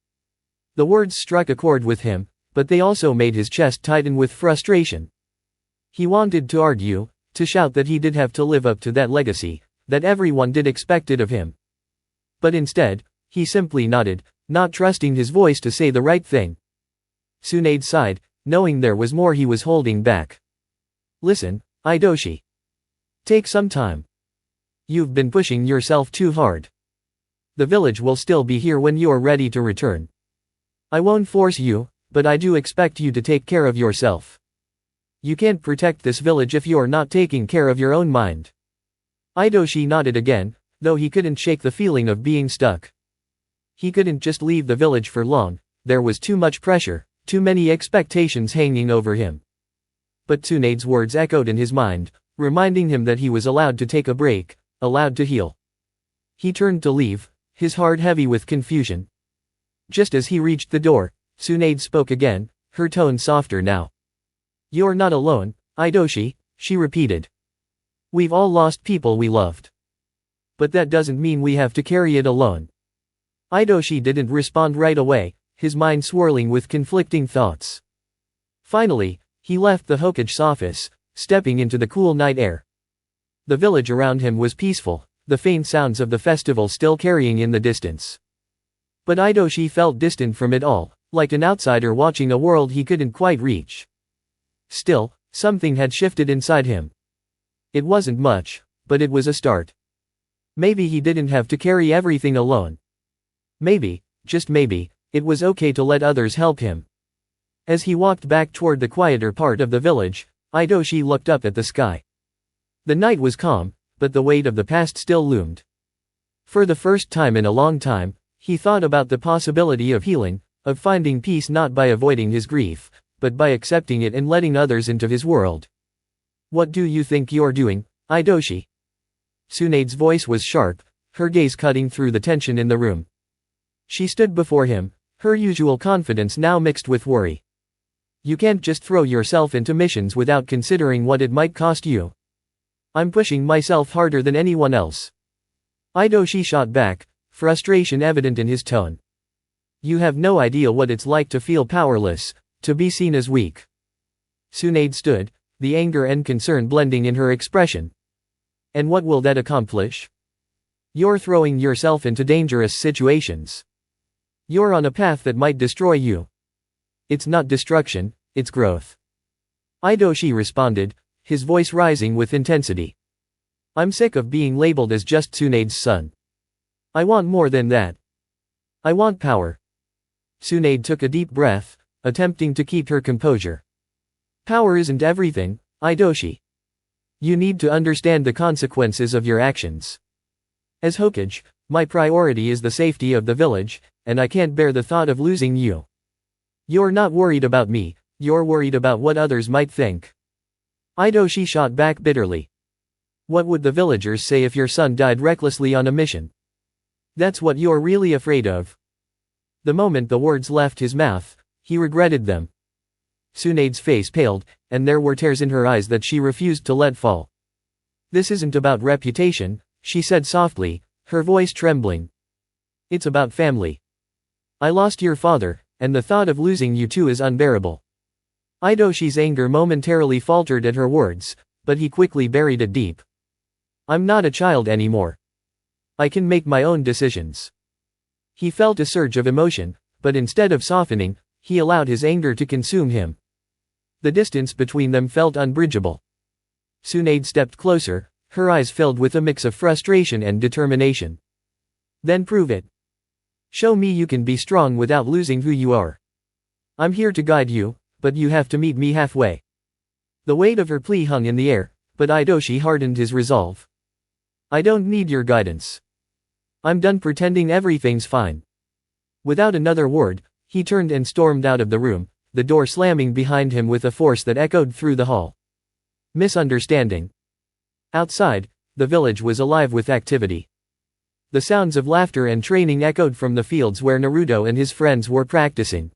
The words struck a chord with him, but they also made his chest tighten with frustration. He wanted to argue, to shout that he did have to live up to that legacy, that everyone did expect it of him. But instead, he simply nodded, not trusting his voice to say the right thing. Tsunade sighed, knowing there was more he was holding back. Listen, Aidoshi. Take some time. You've been pushing yourself too hard. The village will still be here when you're ready to return. I won't force you, but I do expect you to take care of yourself. You can't protect this village if you're not taking care of your own mind. Aidoshi nodded again, though he couldn't shake the feeling of being stuck. He couldn't just leave the village for long, there was too much pressure, too many expectations hanging over him. But Tsunade's words echoed in his mind, reminding him that he was allowed to take a break, allowed to heal. He turned to leave, his heart heavy with confusion. Just as he reached the door, Tsunade spoke again, her tone softer now. You're not alone, Aidoshi, she repeated. We've all lost people we loved. But that doesn't mean we have to carry it alone. Aidoshi didn't respond right away, his mind swirling with conflicting thoughts. Finally, he left the Hokage's office, stepping into the cool night air. The village around him was peaceful, the faint sounds of the festival still carrying in the distance. But Aidoshi felt distant from it all, like an outsider watching a world he couldn't quite reach. Still, something had shifted inside him. It wasn't much, but it was a start. Maybe he didn't have to carry everything alone. Maybe, just maybe, it was okay to let others help him. As he walked back toward the quieter part of the village, Aidoshi looked up at the sky. The night was calm, but the weight of the past still loomed. For the first time in a long time, he thought about the possibility of healing, of finding peace not by avoiding his grief, but by accepting it and letting others into his world. What do you think you're doing, Aidoshi? Tsunade's voice was sharp, her gaze cutting through the tension in the room. She stood before him, her usual confidence now mixed with worry. You can't just throw yourself into missions without considering what it might cost you. I'm pushing myself harder than anyone else. Aidoshi shot back, frustration evident in his tone. You have no idea what it's like to feel powerless, to be seen as weak. Tsunade stood, the anger and concern blending in her expression. And what will that accomplish? You're throwing yourself into dangerous situations. You're on a path that might destroy you. It's not destruction, it's growth. Aidoshi responded, his voice rising with intensity. I'm sick of being labeled as just Tsunade's son. I want more than that. I want power. Tsunade took a deep breath, attempting to keep her composure. Power isn't everything, Aidoshi. You need to understand the consequences of your actions. As Hokage, my priority is the safety of the village, and I can't bear the thought of losing you. You're not worried about me, you're worried about what others might think. Aidoshi shot back bitterly. What would the villagers say if your son died recklessly on a mission? That's what you're really afraid of. The moment the words left his mouth, he regretted them. Tsunade's face paled, and there were tears in her eyes that she refused to let fall. This isn't about reputation, she said softly, her voice trembling. It's about family. I lost your father, and the thought of losing you too is unbearable. Aidoshi's anger momentarily faltered at her words, but he quickly buried it deep. I'm not a child anymore. I can make my own decisions. He felt a surge of emotion, but instead of softening, he allowed his anger to consume him. The distance between them felt unbridgeable. Tsunade stepped closer, her eyes filled with a mix of frustration and determination. Then prove it. Show me you can be strong without losing who you are. I'm here to guide you, but you have to meet me halfway. The weight of her plea hung in the air, but Aidoshi hardened his resolve. I don't need your guidance. I'm done pretending everything's fine. Without another word, He turned and stormed out of the room, the door slamming behind him with a force that echoed through the hall. Misunderstanding. Outside, the village was alive with activity. The sounds of laughter and training echoed from the fields where Naruto and his friends were practicing.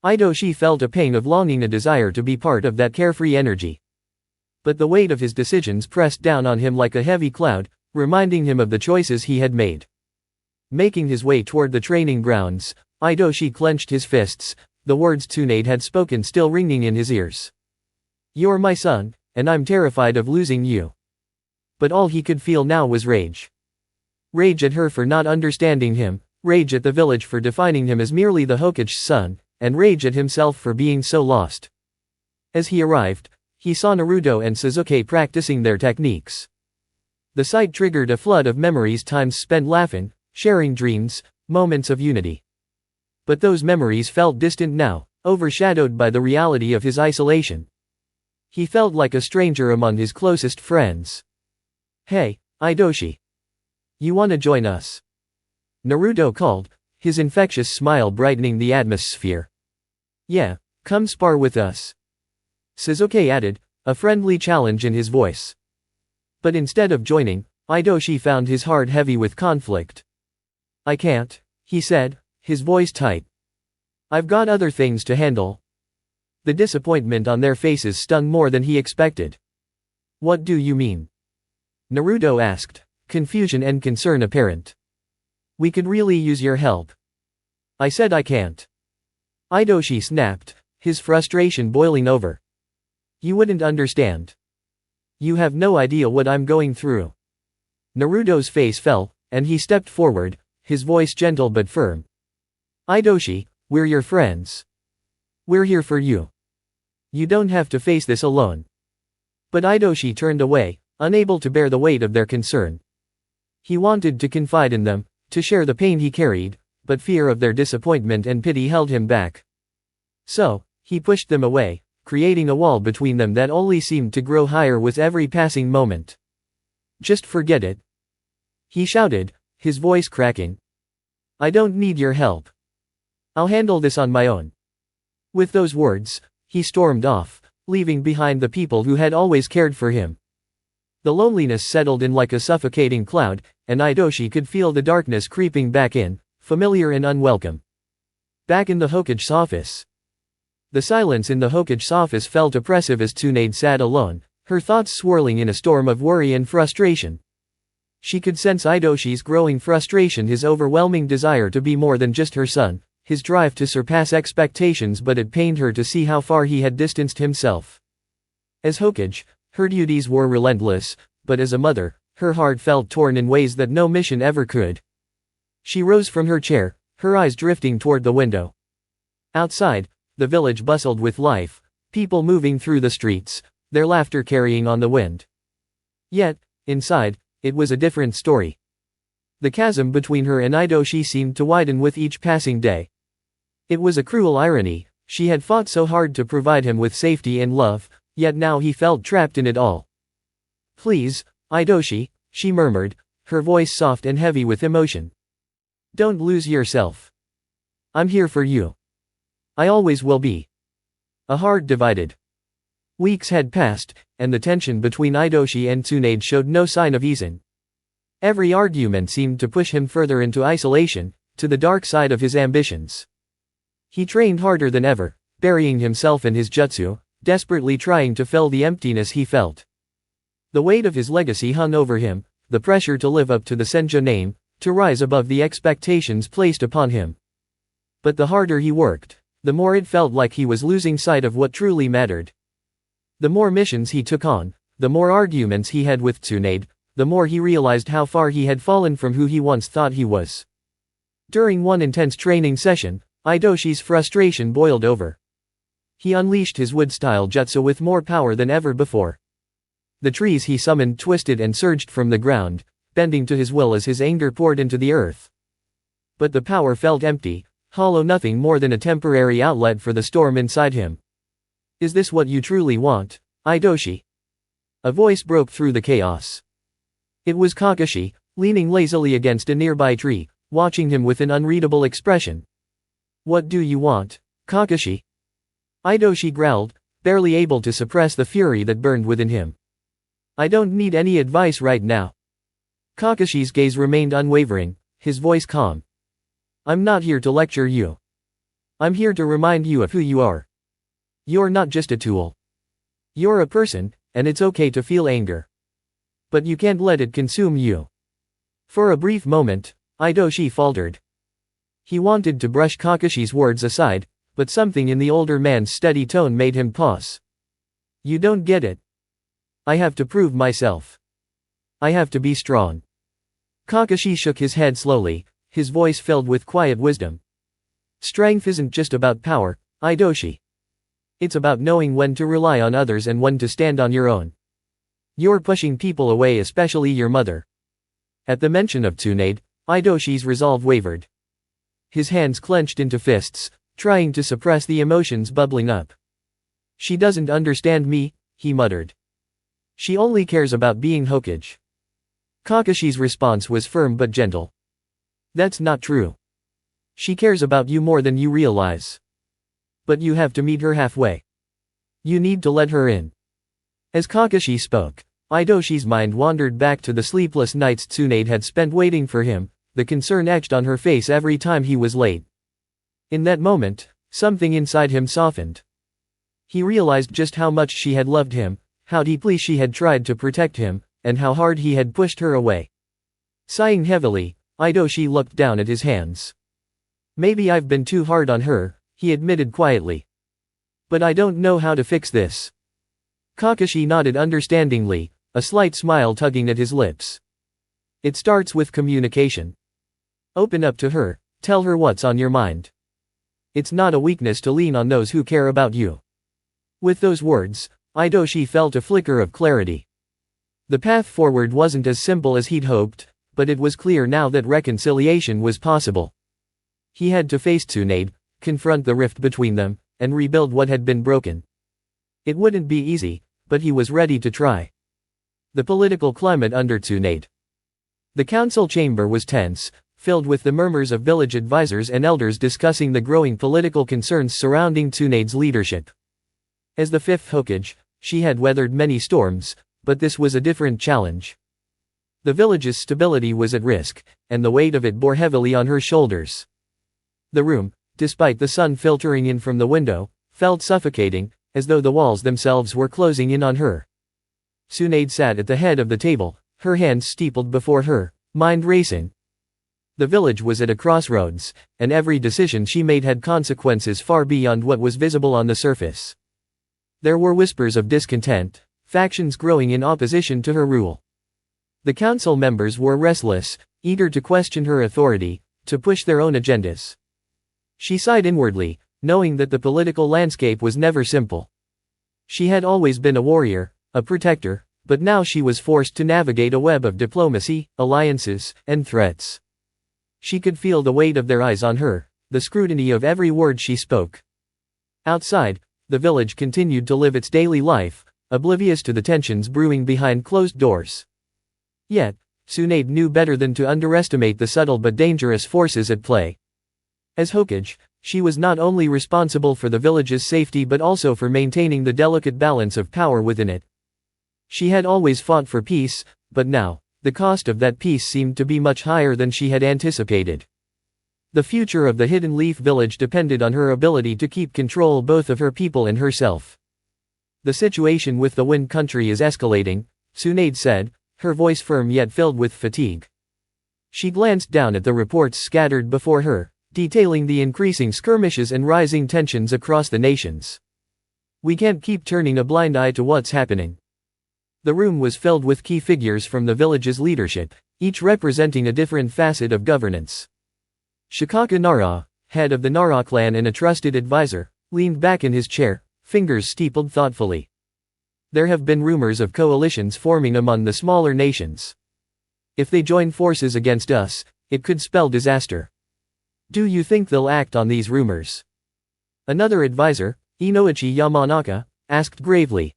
Hidoshi felt a pang of longing, a desire to be part of that carefree energy. But the weight of his decisions pressed down on him like a heavy cloud, reminding him of the choices he had made. Making his way toward the training grounds, Hidoshi clenched his fists, the words Tsunade had spoken still ringing in his ears. "You're my son, and I'm terrified of losing you." But all he could feel now was rage. Rage at her for not understanding him, rage at the village for defining him as merely the Hokage's son, and rage at himself for being so lost. As he arrived, he saw Naruto and Sasuke practicing their techniques. The sight triggered a flood of memories, times spent laughing, sharing dreams, moments of unity. But those memories felt distant now, overshadowed by the reality of his isolation. He felt like a stranger among his closest friends. "Hey, Hidoshi. You wanna join us?" Naruto called, his infectious smile brightening the atmosphere. "Yeah, come spar with us," Sasuke added, a friendly challenge in his voice. But instead of joining, Hidoshi found his heart heavy with conflict. "I can't," he said, his voice tight. "I've got other things to handle." The disappointment on their faces stung more than he expected. "What do you mean?" Naruto asked, confusion and concern apparent. "We could really use your help." "I said I can't." Hidoshi snapped, his frustration boiling over. "You wouldn't understand. You have no idea what I'm going through." Naruto's face fell, and he stepped forward, his voice gentle but firm. "Hidoshi, we're your friends. We're here for you. You don't have to face this alone." But Hidoshi turned away, unable to bear the weight of their concern. He wanted to confide in them, to share the pain he carried, but fear of their disappointment and pity held him back. So, he pushed them away, creating a wall between them that only seemed to grow higher with every passing moment. "Just forget it," he shouted, his voice cracking. "I don't need your help. I'll handle this on my own." With those words, he stormed off, leaving behind the people who had always cared for him. The loneliness settled in like a suffocating cloud, and Hidoshi could feel the darkness creeping back in, familiar and unwelcome. Back in the Hokage's office. The silence in the Hokage's office felt oppressive as Tsunade sat alone, her thoughts swirling in a storm of worry and frustration. She could sense Hidoshi's growing frustration, his overwhelming desire to be more than just her son, his drive to surpass expectations, but it pained her to see how far he had distanced himself. As Hokage, her duties were relentless, but as a mother, her heart felt torn in ways that no mission ever could. She rose from her chair, her eyes drifting toward the window. Outside, the village bustled with life, people moving through the streets, their laughter carrying on the wind. Yet, inside, it was a different story. The chasm between her and Hidoshi seemed to widen with each passing day. It was a cruel irony, she had fought so hard to provide him with safety and love, yet now he felt trapped in it all. "Please, Hidoshi," she murmured, her voice soft and heavy with emotion. "Don't lose yourself. I'm here for you. I always will be." A heart divided. Weeks had passed, and the tension between Hidoshi and Tsunade showed no sign of easing. Every argument seemed to push him further into isolation, to the dark side of his ambitions. He trained harder than ever, burying himself in his jutsu, desperately trying to fill the emptiness he felt. The weight of his legacy hung over him, the pressure to live up to the Senjo name, to rise above the expectations placed upon him. But the harder he worked, the more it felt like he was losing sight of what truly mattered. The more missions he took on, the more arguments he had with Tsunade, the more he realized how far he had fallen from who he once thought he was. During one intense training session, Hidoshi's frustration boiled over. He unleashed his wood-style jutsu with more power than ever before. The trees he summoned twisted and surged from the ground, bending to his will as his anger poured into the earth. But the power felt empty, hollow, nothing more than a temporary outlet for the storm inside him. "Is this what you truly want, Hidoshi?" A voice broke through the chaos. It was Kakashi, leaning lazily against a nearby tree, watching him with an unreadable expression. What do you want, Kakashi? Idoshi growled, barely able to suppress the fury that burned within him. I don't need any advice right now. Kakashi's gaze remained unwavering, his voice calm. I'm not here to lecture you. I'm here to remind you of who you are. You're not just a tool. You're a person, and it's okay to feel anger. But you can't let it consume you. For a brief moment, Idoshi faltered. He wanted to brush Kakashi's words aside, but something in the older man's steady tone made him pause. You don't get it. I have to prove myself. I have to be strong. Kakashi shook his head slowly, his voice filled with quiet wisdom. Strength isn't just about power, Idoshi. It's about knowing when to rely on others and when to stand on your own. You're pushing people away, especially your mother. At the mention of Tsunade, Idoshi's resolve wavered. His hands clenched into fists, trying to suppress the emotions bubbling up. She doesn't understand me, he muttered. She only cares about being Hokage. Kakashi's response was firm but gentle. That's not true. She cares about you more than you realize. But you have to meet her halfway. You need to let her in. As Kakashi spoke, Idoshi's mind wandered back to the sleepless nights Tsunade had spent waiting for him, the concern etched on her face every time he was late. In that moment, something inside him softened. He realized just how much she had loved him, how deeply she had tried to protect him, and how hard he had pushed her away. Sighing heavily, Idoshi looked down at his hands. Maybe I've been too hard on her, he admitted quietly. But I don't know how to fix this. Kakashi nodded understandingly, a slight smile tugging at his lips. It starts with communication. Open up to her, tell her what's on your mind. It's not a weakness to lean on those who care about you. With those words, Idoshi felt a flicker of clarity. The path forward wasn't as simple as he'd hoped, but it was clear now that reconciliation was possible. He had to face Tsunade, confront the rift between them, and rebuild what had been broken. It wouldn't be easy, but he was ready to try. The political climate under Tsunade. The council chamber was tense, filled with the murmurs of village advisors and elders discussing the growing political concerns surrounding Tsunade's leadership. As the fifth Hokage, she had weathered many storms, but this was a different challenge. The village's stability was at risk, and the weight of it bore heavily on her shoulders. The room, despite the sun filtering in from the window, felt suffocating, as though the walls themselves were closing in on her. Tsunade sat at the head of the table, her hands steepled before her, mind racing. The village was at a crossroads, and every decision she made had consequences far beyond what was visible on the surface. There were whispers of discontent, factions growing in opposition to her rule. The council members were restless, eager to question her authority, to push their own agendas. She sighed inwardly, knowing that the political landscape was never simple. She had always been a warrior, a protector, but now she was forced to navigate a web of diplomacy, alliances, and threats. She could feel the weight of their eyes on her, the scrutiny of every word she spoke. Outside, the village continued to live its daily life, oblivious to the tensions brewing behind closed doors. Yet, Tsunade knew better than to underestimate the subtle but dangerous forces at play. As Hokage, she was not only responsible for the village's safety but also for maintaining the delicate balance of power within it. She had always fought for peace, but now, the cost of that peace seemed to be much higher than she had anticipated. The future of the Hidden Leaf Village depended on her ability to keep control both of her people and herself. The situation with the Wind Country is escalating, Tsunade said, her voice firm yet filled with fatigue. She glanced down at the reports scattered before her, detailing the increasing skirmishes and rising tensions across the nations. We can't keep turning a blind eye to what's happening. The room was filled with key figures from the village's leadership, each representing a different facet of governance. Shikaka Nara, head of the Nara clan and a trusted advisor, leaned back in his chair, fingers steepled thoughtfully. There have been rumors of coalitions forming among the smaller nations. If they join forces against us, it could spell disaster. Do you think they'll act on these rumors? Another advisor, Inoichi Yamanaka, asked gravely.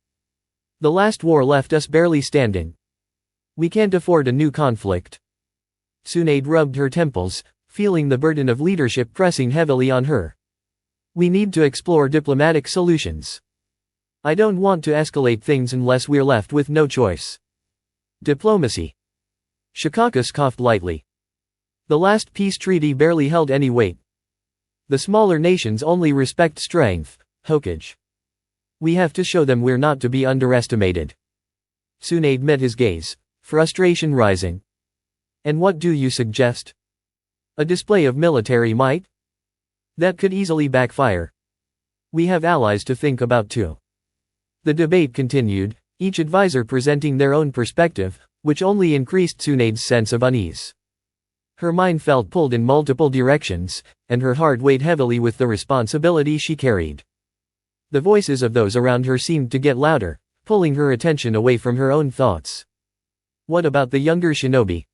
The last war left us barely standing. We can't afford a new conflict. Tsunade rubbed her temples, feeling the burden of leadership pressing heavily on her. We need to explore diplomatic solutions. I don't want to escalate things unless we're left with no choice. Diplomacy. Shikaka scoffed lightly. The last peace treaty barely held any weight. The smaller nations only respect strength, Hokage. We have to show them we're not to be underestimated. Tsunade met his gaze, frustration rising. And what do you suggest? A display of military might? That could easily backfire. We have allies to think about too. The debate continued, each advisor presenting their own perspective, which only increased Tsunade's sense of unease. Her mind felt pulled in multiple directions, and her heart weighed heavily with the responsibility she carried. The voices of those around her seemed to get louder, pulling her attention away from her own thoughts. What about the younger shinobi?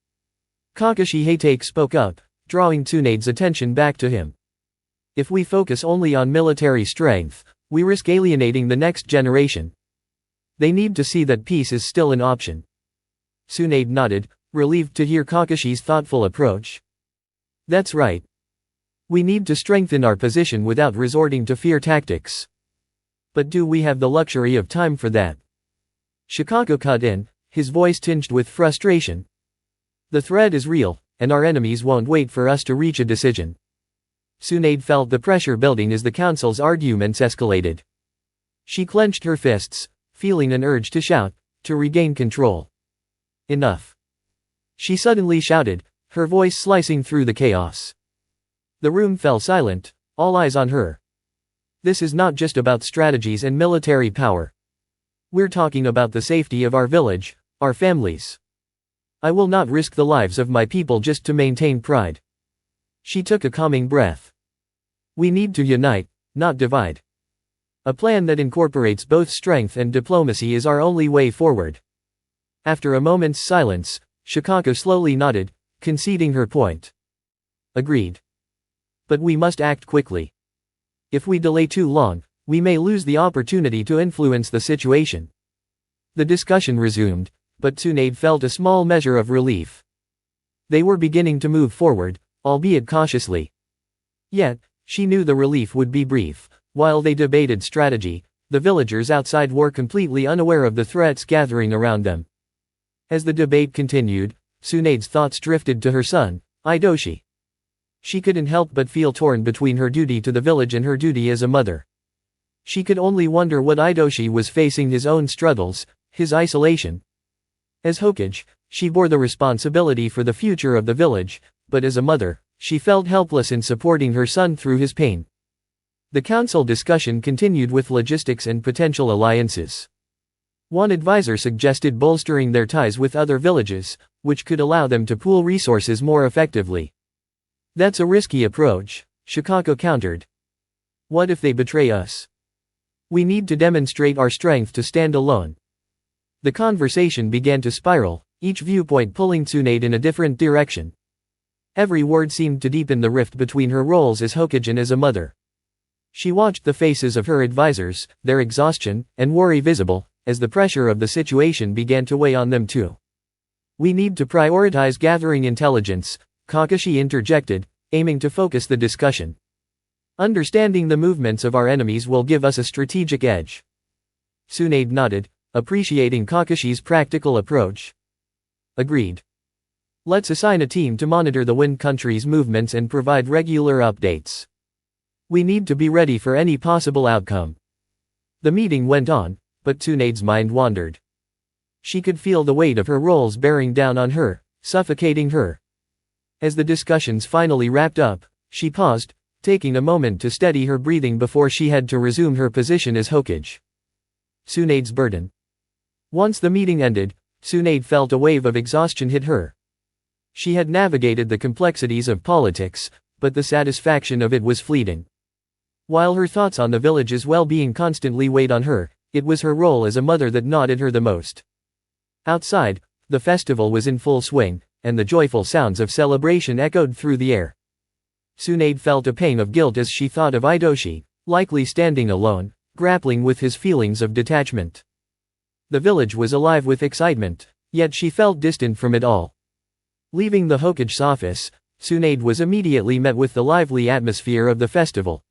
Kakashi Hatake spoke up, drawing Tsunade's attention back to him. If we focus only on military strength, we risk alienating the next generation. They need to see that peace is still an option. Tsunade nodded, relieved to hear Kakashi's thoughtful approach. That's right. We need to strengthen our position without resorting to fear tactics. But do we have the luxury of time for that? Shikako cut in, his voice tinged with frustration. The threat is real, and our enemies won't wait for us to reach a decision. Tsunade felt the pressure building as the council's arguments escalated. She clenched her fists, feeling an urge to shout, to regain control. Enough. She suddenly shouted, her voice slicing through the chaos. The room fell silent, all eyes on her. This is not just about strategies and military power. We're talking about the safety of our village, our families. I will not risk the lives of my people just to maintain pride. She took a calming breath. We need to unite, not divide. A plan that incorporates both strength and diplomacy is our only way forward. After a moment's silence, Shikako slowly nodded, conceding her point. Agreed. But we must act quickly. If we delay too long, we may lose the opportunity to influence the situation. The discussion resumed, but Tsunade felt a small measure of relief. They were beginning to move forward, albeit cautiously. Yet, she knew the relief would be brief. While they debated strategy, the villagers outside were completely unaware of the threats gathering around them. As the debate continued, Tsunade's thoughts drifted to her son, Idoshi. She couldn't help but feel torn between her duty to the village and her duty as a mother. She could only wonder what Idoshi was facing: his own struggles, his isolation. As Hokage, she bore the responsibility for the future of the village, but as a mother, she felt helpless in supporting her son through his pain. The council discussion continued with logistics and potential alliances. One advisor suggested bolstering their ties with other villages, which could allow them to pool resources more effectively. That's a risky approach, Shikako countered. What if they betray us? We need to demonstrate our strength to stand alone. The conversation began to spiral, each viewpoint pulling Tsunade in a different direction. Every word seemed to deepen the rift between her roles as Hokage and as a mother. She watched the faces of her advisors, their exhaustion and worry visible, as the pressure of the situation began to weigh on them too. We need to prioritize gathering intelligence, Kakashi interjected, aiming to focus the discussion. Understanding the movements of our enemies will give us a strategic edge. Tsunade nodded, appreciating Kakashi's practical approach. Agreed. Let's assign a team to monitor the Wind Country's movements and provide regular updates. We need to be ready for any possible outcome. The meeting went on, but Tsunade's mind wandered. She could feel the weight of her roles bearing down on her, suffocating her. As the discussions finally wrapped up, she paused, taking a moment to steady her breathing before she had to resume her position as Hokage. Tsunade's burden. Once the meeting ended, Tsunade felt a wave of exhaustion hit her. She had navigated the complexities of politics, but the satisfaction of it was fleeting. While her thoughts on the village's well-being constantly weighed on her, it was her role as a mother that gnawed at her the most. Outside, the festival was in full swing, and the joyful sounds of celebration echoed through the air. Tsunade felt a pang of guilt as she thought of Idoshi, likely standing alone, grappling with his feelings of detachment. The village was alive with excitement, yet she felt distant from it all. Leaving the Hokage's office, Tsunade was immediately met with the lively atmosphere of the festival.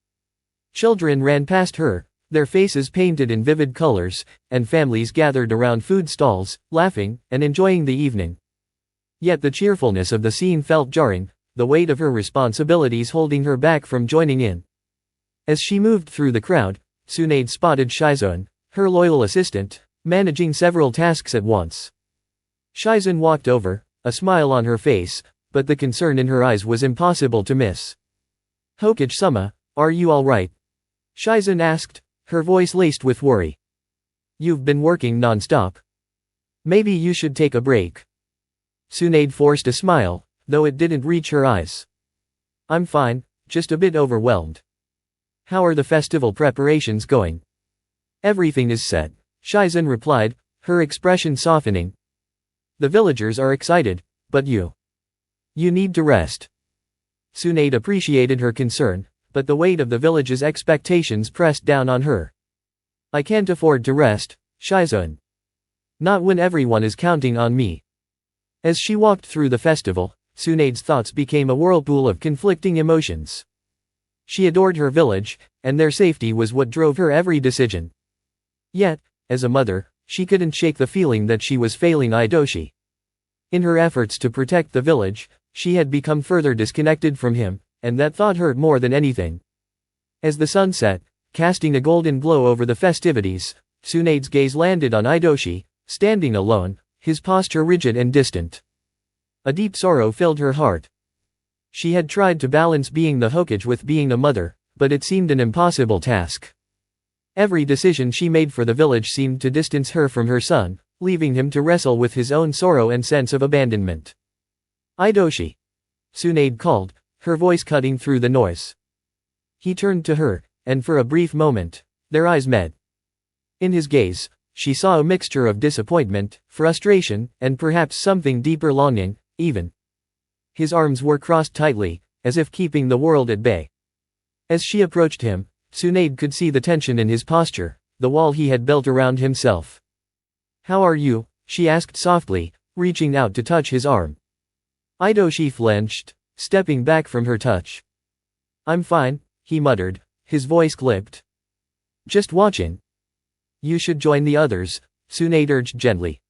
Children ran past her, their faces painted in vivid colors, and families gathered around food stalls, laughing and enjoying the evening. Yet the cheerfulness of the scene felt jarring, the weight of her responsibilities holding her back from joining in. As she moved through the crowd, Tsunade spotted Shizen, her loyal assistant, managing several tasks at once. Shizen walked over, a smile on her face, but the concern in her eyes was impossible to miss. "Hokage-sama, are you alright?" Shizen asked, her voice laced with worry. "You've been working non-stop. Maybe you should take a break." Tsunade forced a smile, though it didn't reach her eyes. "I'm fine, just a bit overwhelmed." "How are the festival preparations going?" "Everything is set," Shizen replied, her expression softening. "The villagers are excited, but you need to rest." Tsunade appreciated her concern, but the weight of the village's expectations pressed down on her. "I can't afford to rest, Shizen. Not when everyone is counting on me." As she walked through the festival, Tsunade's thoughts became a whirlpool of conflicting emotions. She adored her village, and their safety was what drove her every decision. Yet, as a mother, she couldn't shake the feeling that she was failing Idoshi. In her efforts to protect the village, she had become further disconnected from him, and that thought hurt more than anything. As the sun set, casting a golden glow over the festivities, Tsunade's gaze landed on Idoshi, standing alone, his posture rigid and distant. A deep sorrow filled her heart. She had tried to balance being the Hokage with being a mother, but it seemed an impossible task. Every decision she made for the village seemed to distance her from her son, leaving him to wrestle with his own sorrow and sense of abandonment. "Idoshi!" Tsunade called, her voice cutting through the noise. He turned to her, and for a brief moment, their eyes met. In his gaze, she saw a mixture of disappointment, frustration, and perhaps something deeper longing, even. His arms were crossed tightly, as if keeping the world at bay. As she approached him, Tsunade could see the tension in his posture, the wall he had built around himself. "How are you?" she asked softly, reaching out to touch his arm. Idoshi flinched, stepping back from her touch. "I'm fine," he muttered, his voice clipped. "Just watching." "You should join the others," Tsunade urged gently.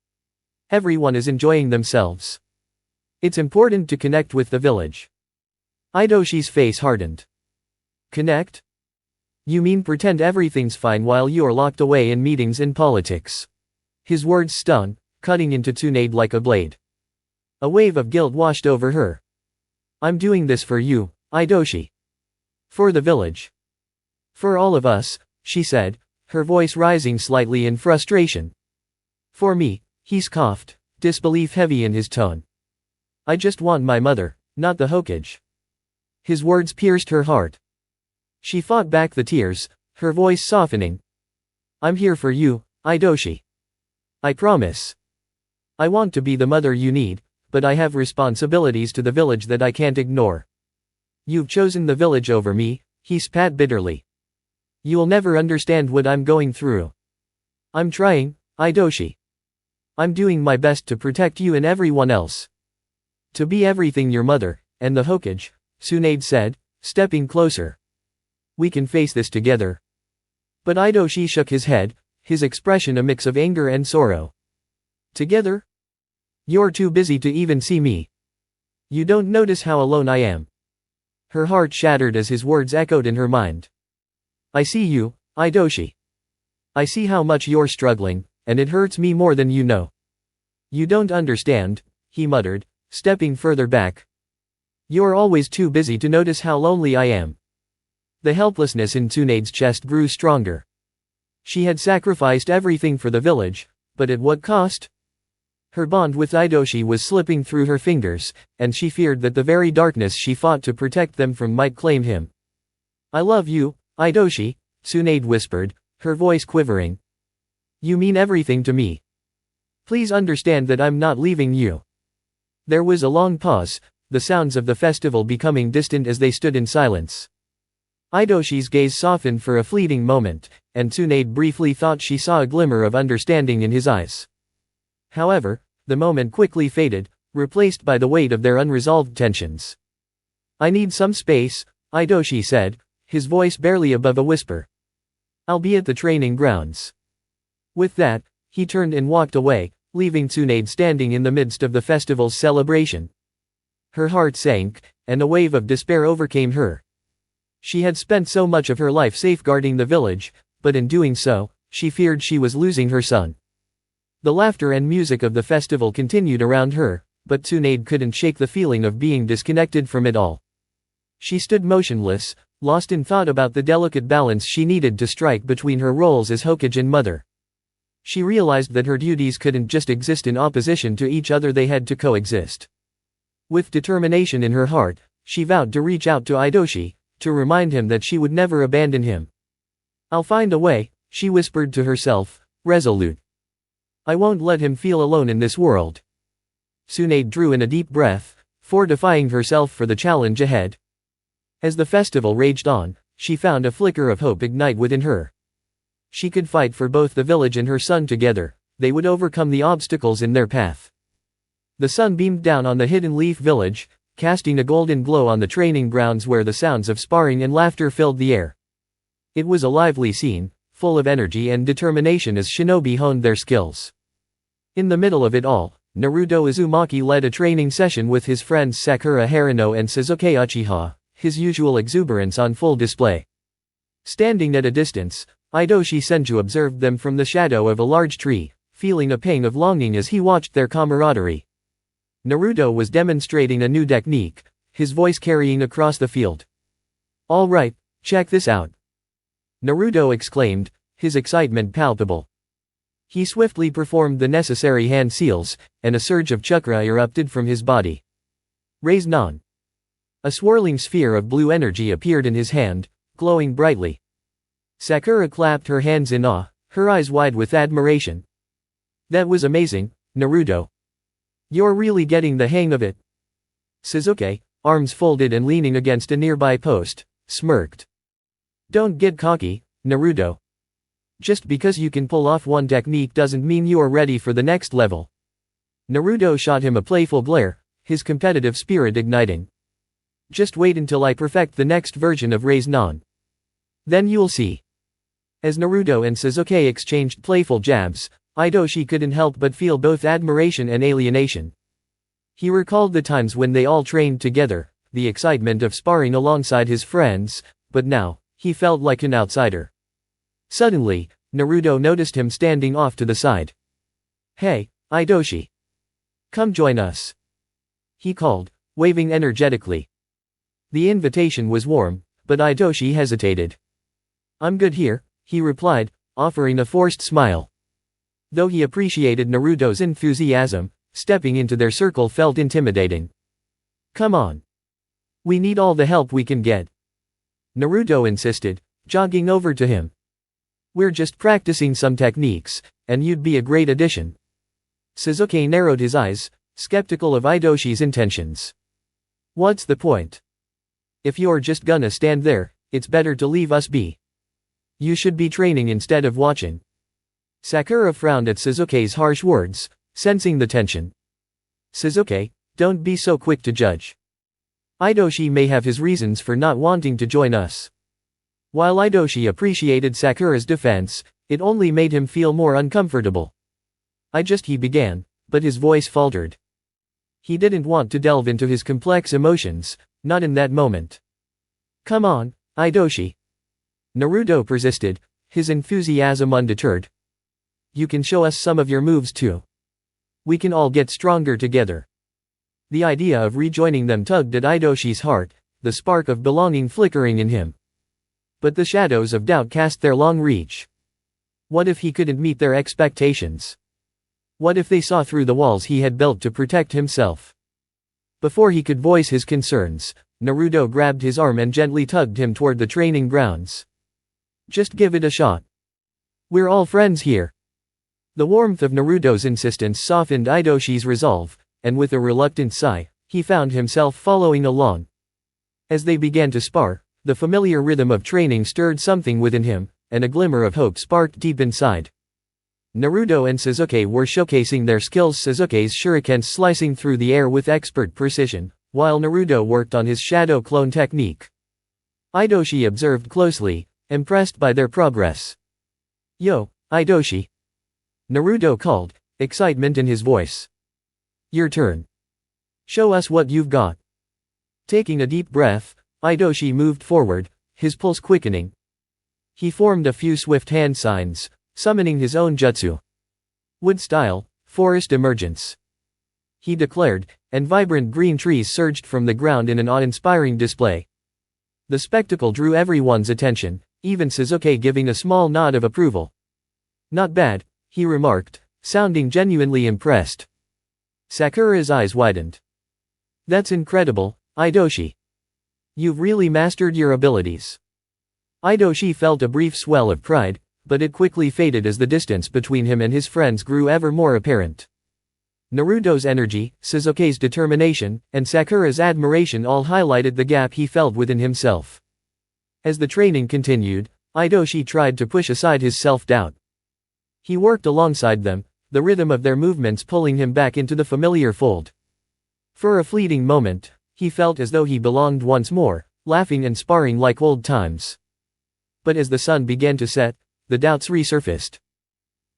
"Everyone is enjoying themselves. It's important to connect with the village." Idoshi's face hardened. "Connect? You mean pretend everything's fine while you're locked away in meetings and politics?" His words stung, cutting into Tsunade like a blade. A wave of guilt washed over her. "I'm doing this for you, Idoshi. For the village. For all of us," she said, her voice rising slightly in frustration. "For me," he scoffed, disbelief heavy in his tone. "I just want my mother, not the Hokage." His words pierced her heart. She fought back the tears, her voice softening. "I'm here for you, Idoshi. I promise. I want to be the mother you need, but I have responsibilities to the village that I can't ignore. You've chosen the village over me," he spat bitterly. "You'll never understand what I'm going through. I'm trying, Idoshi. I'm doing my best to protect you and everyone else. To be everything your mother, and the Hokage," Tsunade said, stepping closer. "We can face this together." But Idoshi shook his head, his expression a mix of anger and sorrow. "Together? You're too busy to even see me. You don't notice how alone I am." Her heart shattered as his words echoed in her mind. "I see you, Idoshi. I see how much you're struggling, and it hurts me more than you know." "You don't understand," he muttered, stepping further back. "You're always too busy to notice how lonely I am." The helplessness in Tsunade's chest grew stronger. She had sacrificed everything for the village, but at what cost? Her bond with Idoshi was slipping through her fingers, and she feared that the very darkness she fought to protect them from might claim him. "I love you, Idoshi," Tsunade whispered, her voice quivering. "You mean everything to me. Please understand that I'm not leaving you." There was a long pause, the sounds of the festival becoming distant as they stood in silence. Idoshi's gaze softened for a fleeting moment, and Tsunade briefly thought she saw a glimmer of understanding in his eyes. However, the moment quickly faded, replaced by the weight of their unresolved tensions. "I need some space," Idoshi said, his voice barely above a whisper. "I'll be at the training grounds." With that, he turned and walked away, leaving Tsunade standing in the midst of the festival's celebration. Her heart sank, and a wave of despair overcame her. She had spent so much of her life safeguarding the village, but in doing so, she feared she was losing her son. The laughter and music of the festival continued around her, but Tsunade couldn't shake the feeling of being disconnected from it all. She stood motionless, lost in thought about the delicate balance she needed to strike between her roles as Hokage and mother. She realized that her duties couldn't just exist in opposition to each other, they had to coexist. With determination in her heart, she vowed to reach out to Idoshi, to remind him that she would never abandon him. "I'll find a way," she whispered to herself, resolute. "I won't let him feel alone in this world." Tsunade drew in a deep breath, fortifying herself for the challenge ahead. As the festival raged on, she found a flicker of hope ignite within her. She could fight for both the village and her son together, they would overcome the obstacles in their path. The sun beamed down on the Hidden Leaf village, casting a golden glow on the training grounds where the sounds of sparring and laughter filled the air. It was a lively scene, full of energy and determination as shinobi honed their skills. In the middle of it all, Naruto Uzumaki led a training session with his friends Sakura Haruno and Sasuke Uchiha, his usual exuberance on full display. Standing at a distance, Idoshi Senju observed them from the shadow of a large tree, feeling a pang of longing as he watched their camaraderie. Naruto was demonstrating a new technique, his voice carrying across the field. "All right, check this out," Naruto exclaimed, his excitement palpable. He swiftly performed the necessary hand seals, and a surge of chakra erupted from his body. "Raise Nan." A swirling sphere of blue energy appeared in his hand, glowing brightly. Sakura clapped her hands in awe, her eyes wide with admiration. "That was amazing, Naruto. You're really getting the hang of it." Sasuke, arms folded and leaning against a nearby post, smirked. "Don't get cocky, Naruto. Just because you can pull off one technique doesn't mean you are ready for the next level." Naruto shot him a playful glare, his competitive spirit igniting. "Just wait until I perfect the next version of Raise Nan. Then you'll see." As Naruto and Sasuke exchanged playful jabs, Idoshi couldn't help but feel both admiration and alienation. He recalled the times when they all trained together, the excitement of sparring alongside his friends, but now, he felt like an outsider. Suddenly, Naruto noticed him standing off to the side. "Hey, Idoshi. Come join us," he called, waving energetically. The invitation was warm, but Idoshi hesitated. "I'm good here," he replied, offering a forced smile. Though he appreciated Naruto's enthusiasm, stepping into their circle felt intimidating. "Come on. We need all the help we can get," Naruto insisted, jogging over to him. "We're just practicing some techniques, and you'd be a great addition." Sasuke narrowed his eyes, skeptical of Idoshi's intentions. "What's the point? If you're just gonna stand there, it's better to leave us be. You should be training instead of watching." Sakura frowned at Sasuke's harsh words, sensing the tension. "Sasuke, don't be so quick to judge. Idoshi may have his reasons for not wanting to join us." While Idoshi appreciated Sakura's defense, it only made him feel more uncomfortable. He began, but his voice faltered. He didn't want to delve into his complex emotions, not in that moment. "Come on, Idoshi." Naruto persisted, his enthusiasm undeterred. "You can show us some of your moves too. We can all get stronger together." The idea of rejoining them tugged at Idoshi's heart, the spark of belonging flickering in him. But the shadows of doubt cast their long reach. What if he couldn't meet their expectations? What if they saw through the walls he had built to protect himself? Before he could voice his concerns, Naruto grabbed his arm and gently tugged him toward the training grounds. "Just give it a shot. We're all friends here." The warmth of Naruto's insistence softened Idoshi's resolve, and with a reluctant sigh, he found himself following along. As they began to spar, the familiar rhythm of training stirred something within him, and a glimmer of hope sparked deep inside. Naruto and Sasuke were showcasing their skills, Sasuke's shurikens slicing through the air with expert precision, while Naruto worked on his shadow clone technique. Idoshi observed closely, impressed by their progress. "Yo, Idoshi," Naruto called, excitement in his voice. "Your turn. Show us what you've got." Taking a deep breath, Idoshi moved forward, his pulse quickening. He formed a few swift hand signs, summoning his own jutsu. "Wood style, forest emergence," he declared, and vibrant green trees surged from the ground in an awe-inspiring display. The spectacle drew everyone's attention, even Sasuke giving a small nod of approval. "Not bad," he remarked, sounding genuinely impressed. Sakura's eyes widened. "That's incredible, Idoshi. You've really mastered your abilities." Idoshi felt a brief swell of pride, but it quickly faded as the distance between him and his friends grew ever more apparent. Naruto's energy, Sasuke's determination, and Sakura's admiration all highlighted the gap he felt within himself. As the training continued, Idoshi tried to push aside his self-doubt. He worked alongside them, the rhythm of their movements pulling him back into the familiar fold. For a fleeting moment, he felt as though he belonged once more, laughing and sparring like old times. But as the sun began to set, the doubts resurfaced.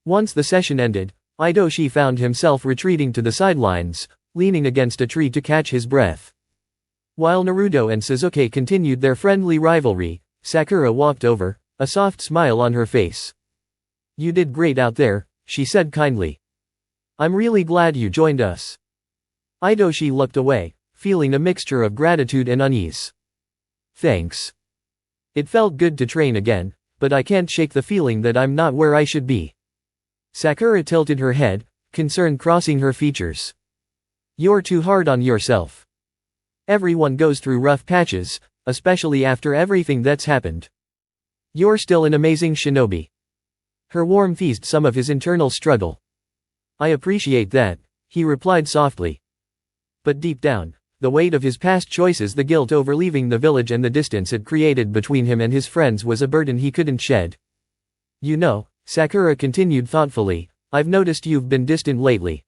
Once the session ended, Idoshi found himself retreating to the sidelines, leaning against a tree to catch his breath. While Naruto and Sasuke continued their friendly rivalry, Sakura walked over, a soft smile on her face. "You did great out there," she said kindly. "I'm really glad you joined us." Idoshi looked away, feeling a mixture of gratitude and unease. "Thanks. It felt good to train again, but I can't shake the feeling that I'm not where I should be." Sakura tilted her head, concern crossing her features. "You're too hard on yourself. Everyone goes through rough patches, especially after everything that's happened. You're still an amazing shinobi." Her warmth eased some of his internal struggle. "I appreciate that," he replied softly. But deep down, the weight of his past choices, the guilt over leaving the village and the distance it created between him and his friends was a burden he couldn't shed. "You know," Sakura continued thoughtfully, "I've noticed you've been distant lately.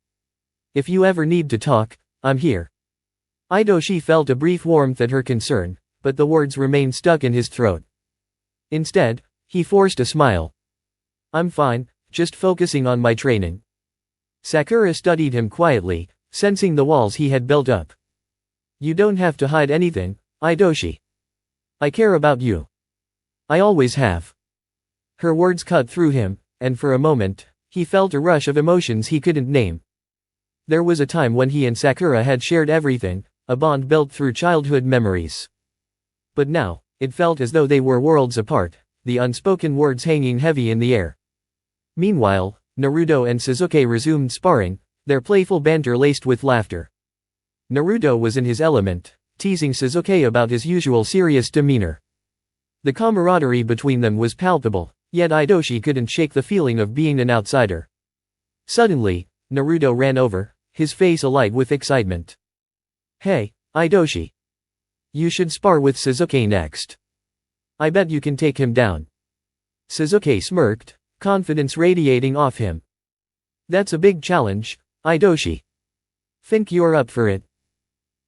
If you ever need to talk, I'm here." Idoshi felt a brief warmth at her concern, but the words remained stuck in his throat. Instead, he forced a smile. "I'm fine, just focusing on my training." Sakura studied him quietly, sensing the walls he had built up. "You don't have to hide anything, Idoshi. I care about you. I always have." Her words cut through him, and for a moment, he felt a rush of emotions he couldn't name. There was a time when he and Sakura had shared everything, a bond built through childhood memories. But now, it felt as though they were worlds apart, the unspoken words hanging heavy in the air. Meanwhile, Naruto and Sasuke resumed sparring, their playful banter laced with laughter. Naruto was in his element, teasing Sasuke about his usual serious demeanor. The camaraderie between them was palpable, yet Idoshi couldn't shake the feeling of being an outsider. Suddenly, Naruto ran over, his face alight with excitement. "Hey, Idoshi. You should spar with Sasuke next. I bet you can take him down." Sasuke smirked, confidence radiating off him. "That's a big challenge, Idoshi. Think you're up for it?"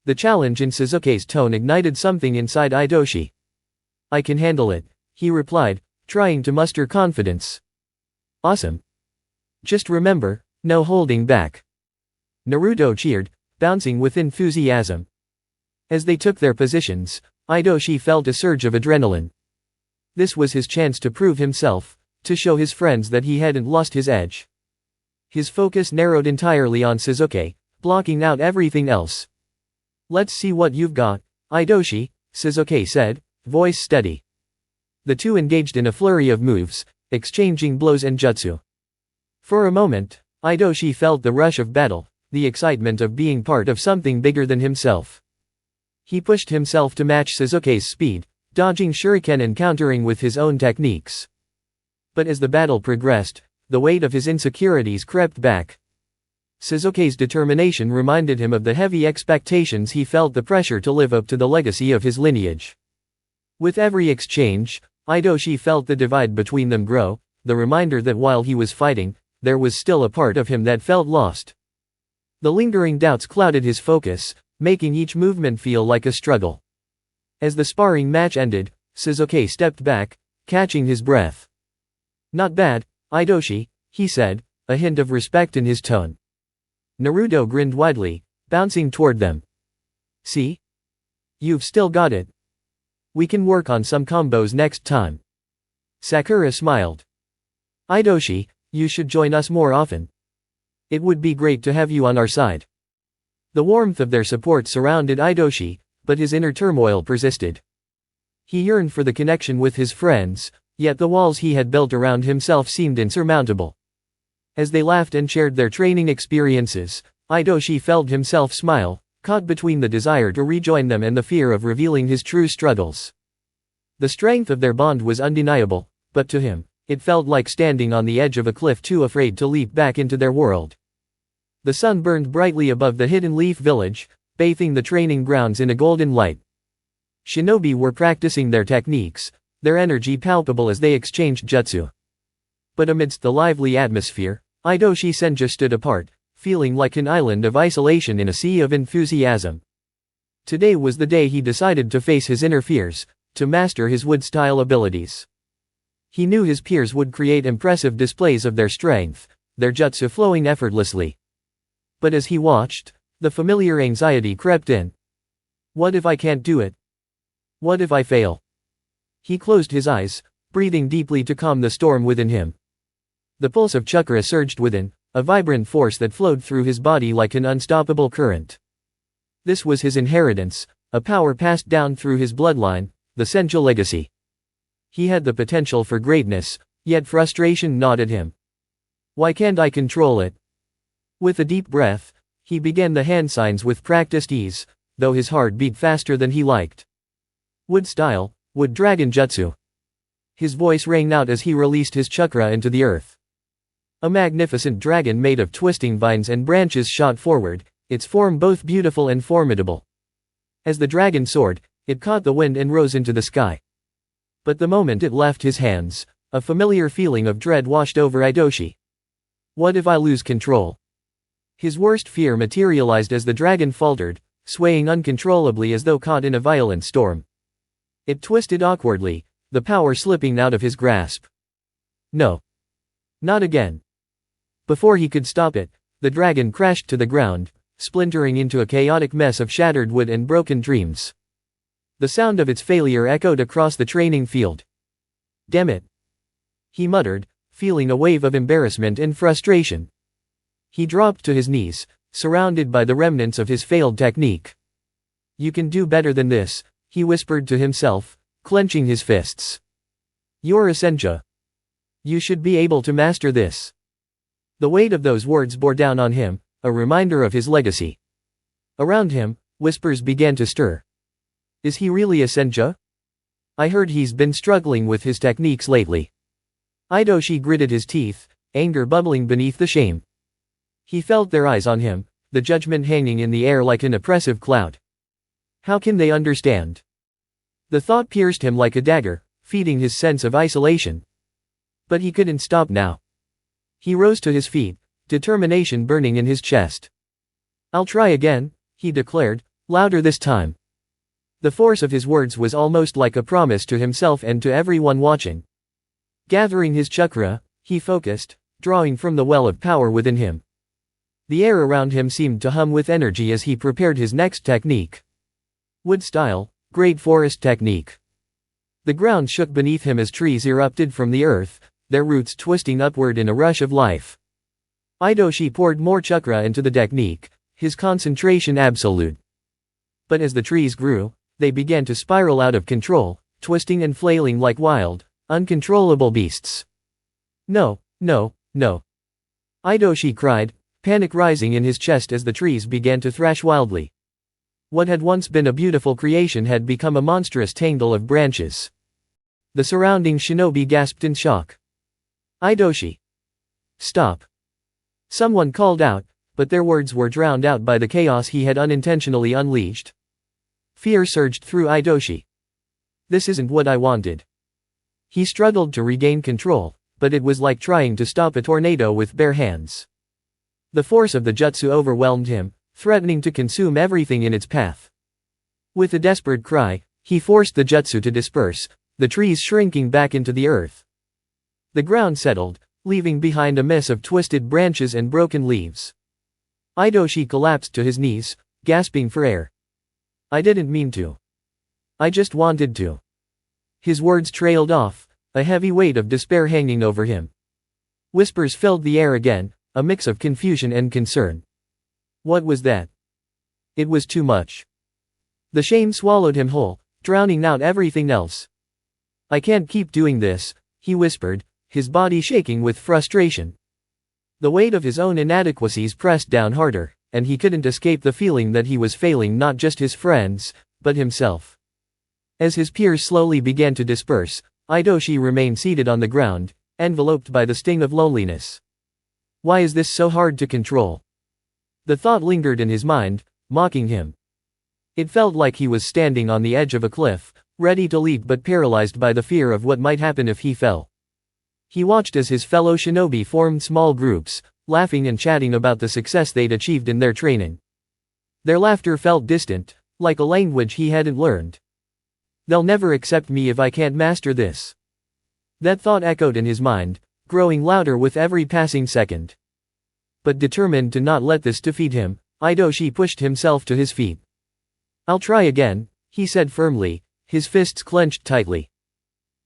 The challenge in Sasuke's tone ignited something inside Idoshi. "I can handle it," he replied, trying to muster confidence. "Awesome. Just remember, no holding back." Naruto cheered, bouncing with enthusiasm. As they took their positions, Idoshi felt a surge of adrenaline. This was his chance to prove himself, to show his friends that he hadn't lost his edge. His focus narrowed entirely on Sasuke, blocking out everything else. "Let's see what you've got, Idoshi," Sasuke said, voice steady. The two engaged in a flurry of moves, exchanging blows and jutsu. For a moment, Idoshi felt the rush of battle, the excitement of being part of something bigger than himself. He pushed himself to match Sasuke's speed, dodging shuriken and countering with his own techniques. But as the battle progressed, the weight of his insecurities crept back. Sasuke's determination reminded him of the heavy expectations he felt, the pressure to live up to the legacy of his lineage. With every exchange, Idoshi felt the divide between them grow, the reminder that while he was fighting, there was still a part of him that felt lost. The lingering doubts clouded his focus, making each movement feel like a struggle. As the sparring match ended, Sasuke stepped back, catching his breath. Not bad, Idoshi, he said, a hint of respect in his tone. Naruto grinned widely, bouncing toward them. See? You've still got it. We can work on some combos next time. Sakura smiled. Idoshi, you should join us more often. It would be great to have you on our side. The warmth of their support surrounded Idoshi, but his inner turmoil persisted. He yearned for the connection with his friends, yet the walls he had built around himself seemed insurmountable. As they laughed and shared their training experiences, Idoshi felt himself smile, caught between the desire to rejoin them and the fear of revealing his true struggles. The strength of their bond was undeniable, but to him, it felt like standing on the edge of a cliff too afraid to leap back into their world. The sun burned brightly above the hidden leaf village, bathing the training grounds in a golden light. Shinobi were practicing their techniques, their energy palpable as they exchanged jutsu. But amidst the lively atmosphere, Idoshi Senja stood apart, feeling like an island of isolation in a sea of enthusiasm. Today was the day he decided to face his inner fears, to master his wood-style abilities. He knew his peers would create impressive displays of their strength, their jutsu flowing effortlessly. But as he watched, the familiar anxiety crept in. What if I can't do it? What if I fail? He closed his eyes, breathing deeply to calm the storm within him. The pulse of chakra surged within, a vibrant force that flowed through his body like an unstoppable current. This was his inheritance, a power passed down through his bloodline, the Senja legacy. He had the potential for greatness, yet frustration gnawed at him. Why can't I control it? With a deep breath, he began the hand signs with practiced ease, though his heart beat faster than he liked. Wood style, wood dragon jutsu. His voice rang out as he released his chakra into the earth. A magnificent dragon made of twisting vines and branches shot forward, its form both beautiful and formidable. As the dragon soared, it caught the wind and rose into the sky. But the moment it left his hands, a familiar feeling of dread washed over Idoshi. What if I lose control? His worst fear materialized as the dragon faltered, swaying uncontrollably as though caught in a violent storm. It twisted awkwardly, the power slipping out of his grasp. No. Not again. Before he could stop it, the dragon crashed to the ground, splintering into a chaotic mess of shattered wood and broken dreams. The sound of its failure echoed across the training field. Damn it. He muttered, feeling a wave of embarrassment and frustration. He dropped to his knees, surrounded by the remnants of his failed technique. You can do better than this, he whispered to himself, clenching his fists. You're a Senja. You should be able to master this. The weight of those words bore down on him, a reminder of his legacy. Around him, whispers began to stir. Is he really a Senja? I heard he's been struggling with his techniques lately. Idoshi gritted his teeth, anger bubbling beneath the shame. He felt their eyes on him, the judgment hanging in the air like an oppressive cloud. How can they understand? The thought pierced him like a dagger, feeding his sense of isolation. But he couldn't stop now. He rose to his feet, determination burning in his chest. I'll try again, he declared, louder this time. The force of his words was almost like a promise to himself and to everyone watching. Gathering his chakra, he focused, drawing from the well of power within him. The air around him seemed to hum with energy as he prepared his next technique. Wood style, great forest technique. The ground shook beneath him as trees erupted from the earth, their roots twisting upward in a rush of life. Idoshi poured more chakra into the technique, his concentration absolute. But as the trees grew, they began to spiral out of control, twisting and flailing like wild, uncontrollable beasts. No, no, no. Idoshi cried, panic rising in his chest as the trees began to thrash wildly. What had once been a beautiful creation had become a monstrous tangle of branches. The surrounding shinobi gasped in shock. Idoshi! Stop! Someone called out, but their words were drowned out by the chaos he had unintentionally unleashed. Fear surged through Idoshi. This isn't what I wanted. He struggled to regain control, but it was like trying to stop a tornado with bare hands. The force of the jutsu overwhelmed him, threatening to consume everything in its path. With a desperate cry, he forced the jutsu to disperse, the trees shrinking back into the earth. The ground settled, leaving behind a mess of twisted branches and broken leaves. Idoshi collapsed to his knees, gasping for air. I didn't mean to. I just wanted to. His words trailed off, a heavy weight of despair hanging over him. Whispers filled the air again, a mix of confusion and concern. What was that? It was too much. The shame swallowed him whole, drowning out everything else. I can't keep doing this, he whispered, his body shaking with frustration. The weight of his own inadequacies pressed down harder, and he couldn't escape the feeling that he was failing not just his friends, but himself. As his peers slowly began to disperse, Idoshi remained seated on the ground, enveloped by the sting of loneliness. Why is this so hard to control? The thought lingered in his mind, mocking him. It felt like he was standing on the edge of a cliff, ready to leap but paralyzed by the fear of what might happen if he fell. He watched as his fellow shinobi formed small groups, laughing and chatting about the success they'd achieved in their training. Their laughter felt distant, like a language he hadn't learned. They'll never accept me if I can't master this. That thought echoed in his mind, growing louder with every passing second. But determined to not let this defeat him, Idoshi pushed himself to his feet. I'll try again, he said firmly, his fists clenched tightly.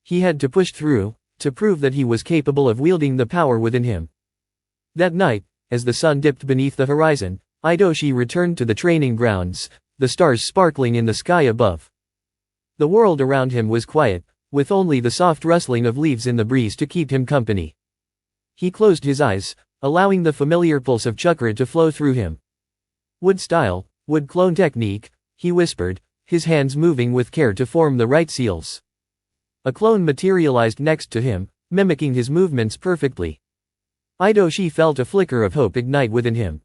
He had to push through, to prove that he was capable of wielding the power within him. That night, as the sun dipped beneath the horizon, Idoshi returned to the training grounds, the stars sparkling in the sky above. The world around him was quiet, with only the soft rustling of leaves in the breeze to keep him company. He closed his eyes, allowing the familiar pulse of chakra to flow through him. Wood style, wood clone technique, he whispered, his hands moving with care to form the right seals. A clone materialized next to him, mimicking his movements perfectly. Idoshi felt a flicker of hope ignite within him.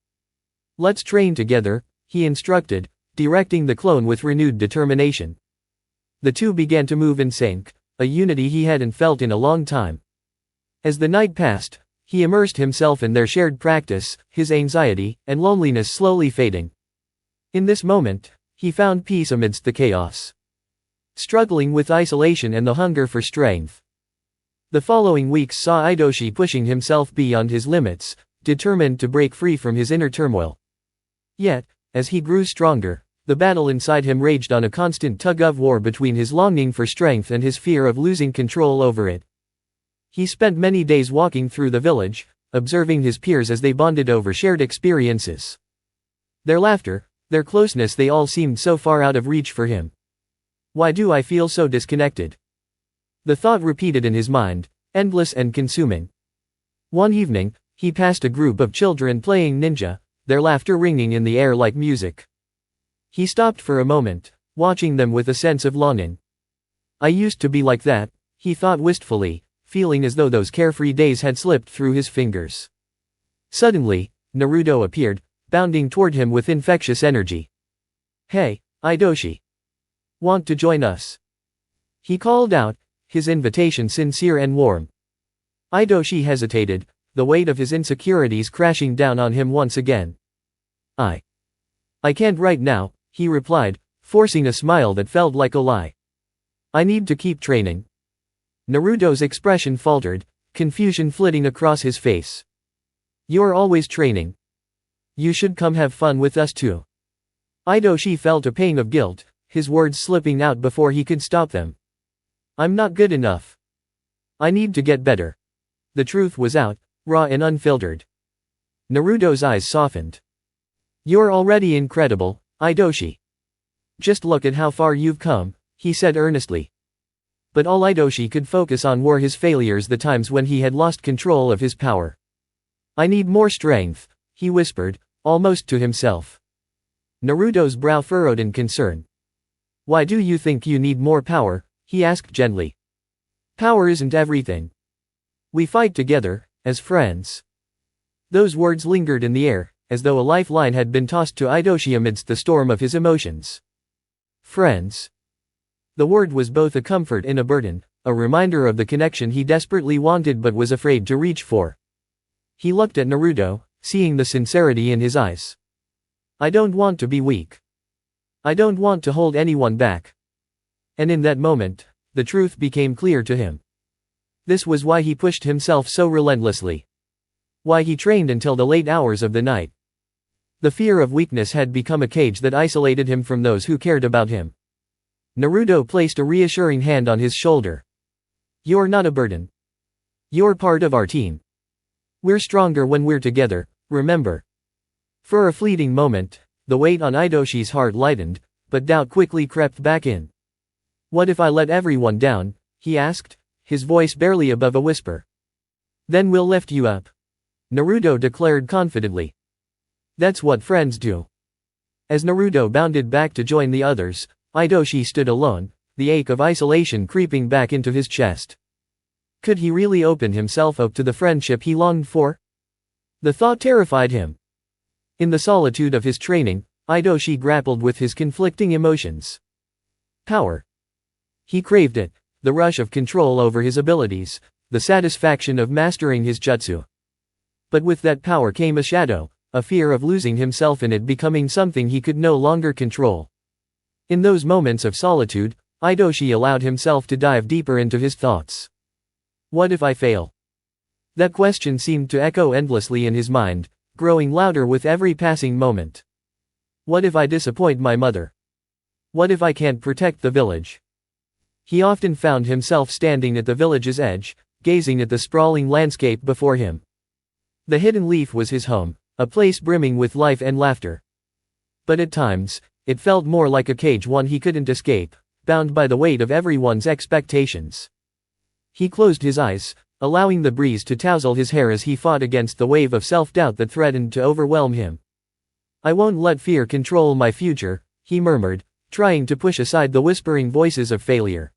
Let's train together, he instructed, directing the clone with renewed determination. The two began to move in sync, a unity he hadn't felt in a long time. As the night passed, he immersed himself in their shared practice, his anxiety and loneliness slowly fading. In this moment, he found peace amidst the chaos. Struggling with isolation and the hunger for strength. The following weeks saw Idoshi pushing himself beyond his limits, determined to break free from his inner turmoil. Yet, as he grew stronger, the battle inside him raged on a constant tug-of-war between his longing for strength and his fear of losing control over it. He spent many days walking through the village, observing his peers as they bonded over shared experiences. Their laughter, their closeness, they all seemed so far out of reach for him. Why do I feel so disconnected? The thought repeated in his mind, endless and consuming. One evening, he passed a group of children playing ninja, their laughter ringing in the air like music. He stopped for a moment, watching them with a sense of longing. I used to be like that, he thought wistfully, feeling as though those carefree days had slipped through his fingers. Suddenly, Naruto appeared, bounding toward him with infectious energy. Hey, Idoshi. Want to join us? He called out, his invitation sincere and warm. Idoshi hesitated, the weight of his insecurities crashing down on him once again. I can't right now, he replied, forcing a smile that felt like a lie. I need to keep training. Naruto's expression faltered, confusion flitting across his face. You're always training. You should come have fun with us too. Idoshi felt a pang of guilt, his words slipping out before he could stop them. I'm not good enough. I need to get better. The truth was out, raw and unfiltered. Naruto's eyes softened. You're already incredible, Idoshi. Just look at how far you've come, he said earnestly. But all Idoshi could focus on were his failures, the times when he had lost control of his power. I need more strength, he whispered, almost to himself. Naruto's brow furrowed in concern. Why do you think you need more power? He asked gently. Power isn't everything. We fight together, as friends. Those words lingered in the air, as though a lifeline had been tossed to Idoshi amidst the storm of his emotions. Friends. The word was both a comfort and a burden, a reminder of the connection he desperately wanted but was afraid to reach for. He looked at Naruto, seeing the sincerity in his eyes. I don't want to be weak. I don't want to hold anyone back. And in that moment, the truth became clear to him. This was why he pushed himself so relentlessly. Why he trained until the late hours of the night. The fear of weakness had become a cage that isolated him from those who cared about him. Naruto placed a reassuring hand on his shoulder. "You're not a burden. You're part of our team. We're stronger when we're together, remember." For a fleeting moment, the weight on Idoshi's heart lightened, but doubt quickly crept back in. "What if I let everyone down?" he asked, his voice barely above a whisper. "Then we'll lift you up," Naruto declared confidently. "That's what friends do." As Naruto bounded back to join the others, Idoshi stood alone, the ache of isolation creeping back into his chest. Could he really open himself up to the friendship he longed for? The thought terrified him. In the solitude of his training, Idoshi grappled with his conflicting emotions. Power. He craved it, the rush of control over his abilities, the satisfaction of mastering his jutsu. But with that power came a shadow, a fear of losing himself in it, becoming something he could no longer control. In those moments of solitude, Idoshi allowed himself to dive deeper into his thoughts. What if I fail? That question seemed to echo endlessly in his mind, growing louder with every passing moment. What if I disappoint my mother? What if I can't protect the village? He often found himself standing at the village's edge, gazing at the sprawling landscape before him. The hidden leaf was his home, a place brimming with life and laughter. But at times, it felt more like a cage, one he couldn't escape, bound by the weight of everyone's expectations. He closed his eyes, allowing the breeze to tousle his hair as he fought against the wave of self-doubt that threatened to overwhelm him. "I won't let fear control my future," he murmured, trying to push aside the whispering voices of failure.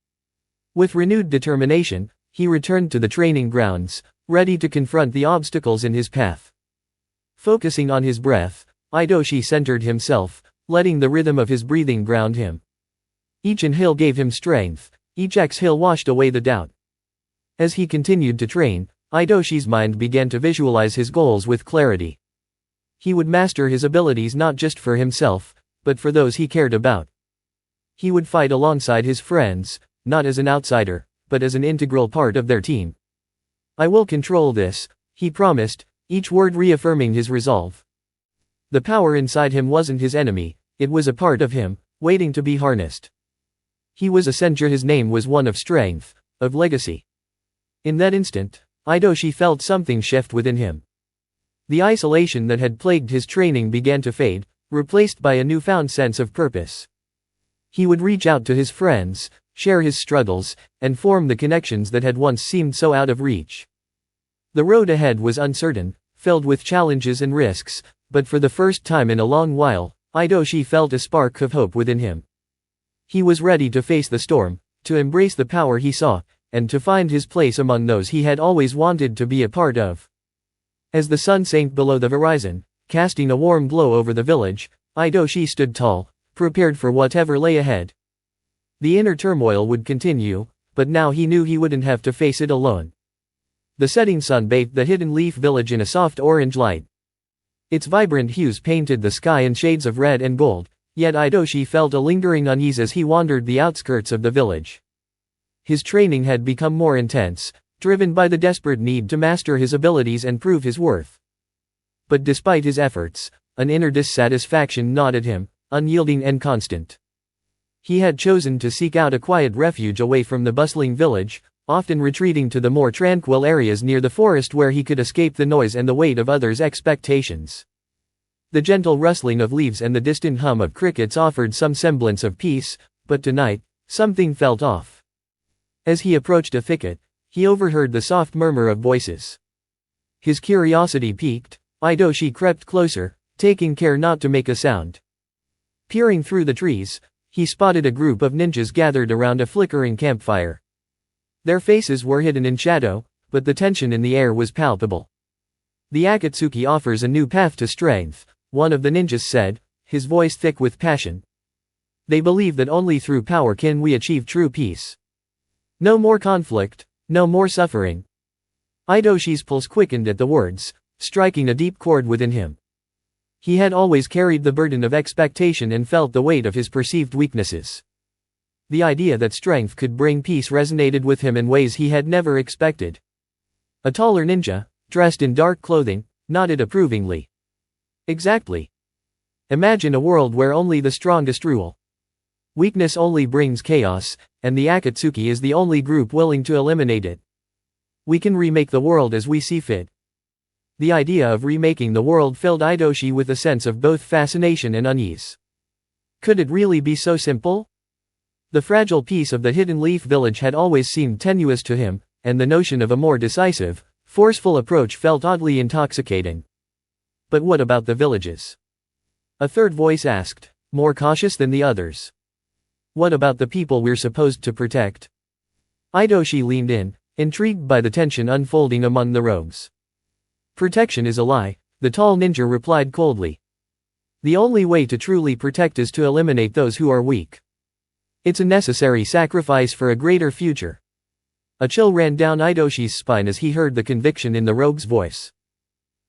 With renewed determination, he returned to the training grounds, ready to confront the obstacles in his path. Focusing on his breath, Idoshi centered himself, letting the rhythm of his breathing ground him. Each inhale gave him strength, each exhale washed away the doubt. As he continued to train, Idoshi's mind began to visualize his goals with clarity. He would master his abilities not just for himself, but for those he cared about. He would fight alongside his friends, not as an outsider, but as an integral part of their team. "I will control this," he promised, each word reaffirming his resolve. The power inside him wasn't his enemy, it was a part of him, waiting to be harnessed. He was a Senja. His name was one of strength, of legacy. In that instant, Idoshi felt something shift within him. The isolation that had plagued his training began to fade, replaced by a newfound sense of purpose. He would reach out to his friends, share his struggles, and form the connections that had once seemed so out of reach. The road ahead was uncertain, filled with challenges and risks, but for the first time in a long while, Idoshi felt a spark of hope within him. He was ready to face the storm, to embrace the power he saw, and to find his place among those he had always wanted to be a part of. As the sun sank below the horizon, casting a warm glow over the village, Idoshi stood tall, prepared for whatever lay ahead. The inner turmoil would continue, but now he knew he wouldn't have to face it alone. The setting sun bathed the hidden leaf village in a soft orange light. Its vibrant hues painted the sky in shades of red and gold, yet Idoshi felt a lingering unease as he wandered the outskirts of the village. His training had become more intense, driven by the desperate need to master his abilities and prove his worth. But despite his efforts, an inner dissatisfaction gnawed at him, unyielding and constant. He had chosen to seek out a quiet refuge away from the bustling village, often retreating to the more tranquil areas near the forest where he could escape the noise and the weight of others' expectations. The gentle rustling of leaves and the distant hum of crickets offered some semblance of peace, but tonight, something felt off. As he approached a thicket, he overheard the soft murmur of voices. His curiosity piqued, Idoshi crept closer, taking care not to make a sound. Peering through the trees, he spotted a group of ninjas gathered around a flickering campfire. Their faces were hidden in shadow, but the tension in the air was palpable. "The Akatsuki offers a new path to strength," one of the ninjas said, his voice thick with passion. "They believe that only through power can we achieve true peace. No more conflict, no more suffering." Idoshi's pulse quickened at the words, striking a deep chord within him. He had always carried the burden of expectation and felt the weight of his perceived weaknesses. The idea that strength could bring peace resonated with him in ways he had never expected. A taller ninja, dressed in dark clothing, nodded approvingly. Exactly. Imagine a world where only the strongest rule. Weakness only brings chaos, and the Akatsuki is the only group willing to eliminate it. We can remake the world as we see fit. The idea of remaking the world filled Idoshi with a sense of both fascination and unease. Could it really be so simple? The fragile peace of the Hidden Leaf Village had always seemed tenuous to him, and the notion of a more decisive, forceful approach felt oddly intoxicating. But what about the villages? A third voice asked, more cautious than the others. What about the people we're supposed to protect? Idoshi leaned in, intrigued by the tension unfolding among the rogues. Protection is a lie, the tall ninja replied coldly. The only way to truly protect is to eliminate those who are weak. It's a necessary sacrifice for a greater future. A chill ran down Idoshi's spine as he heard the conviction in the rogue's voice.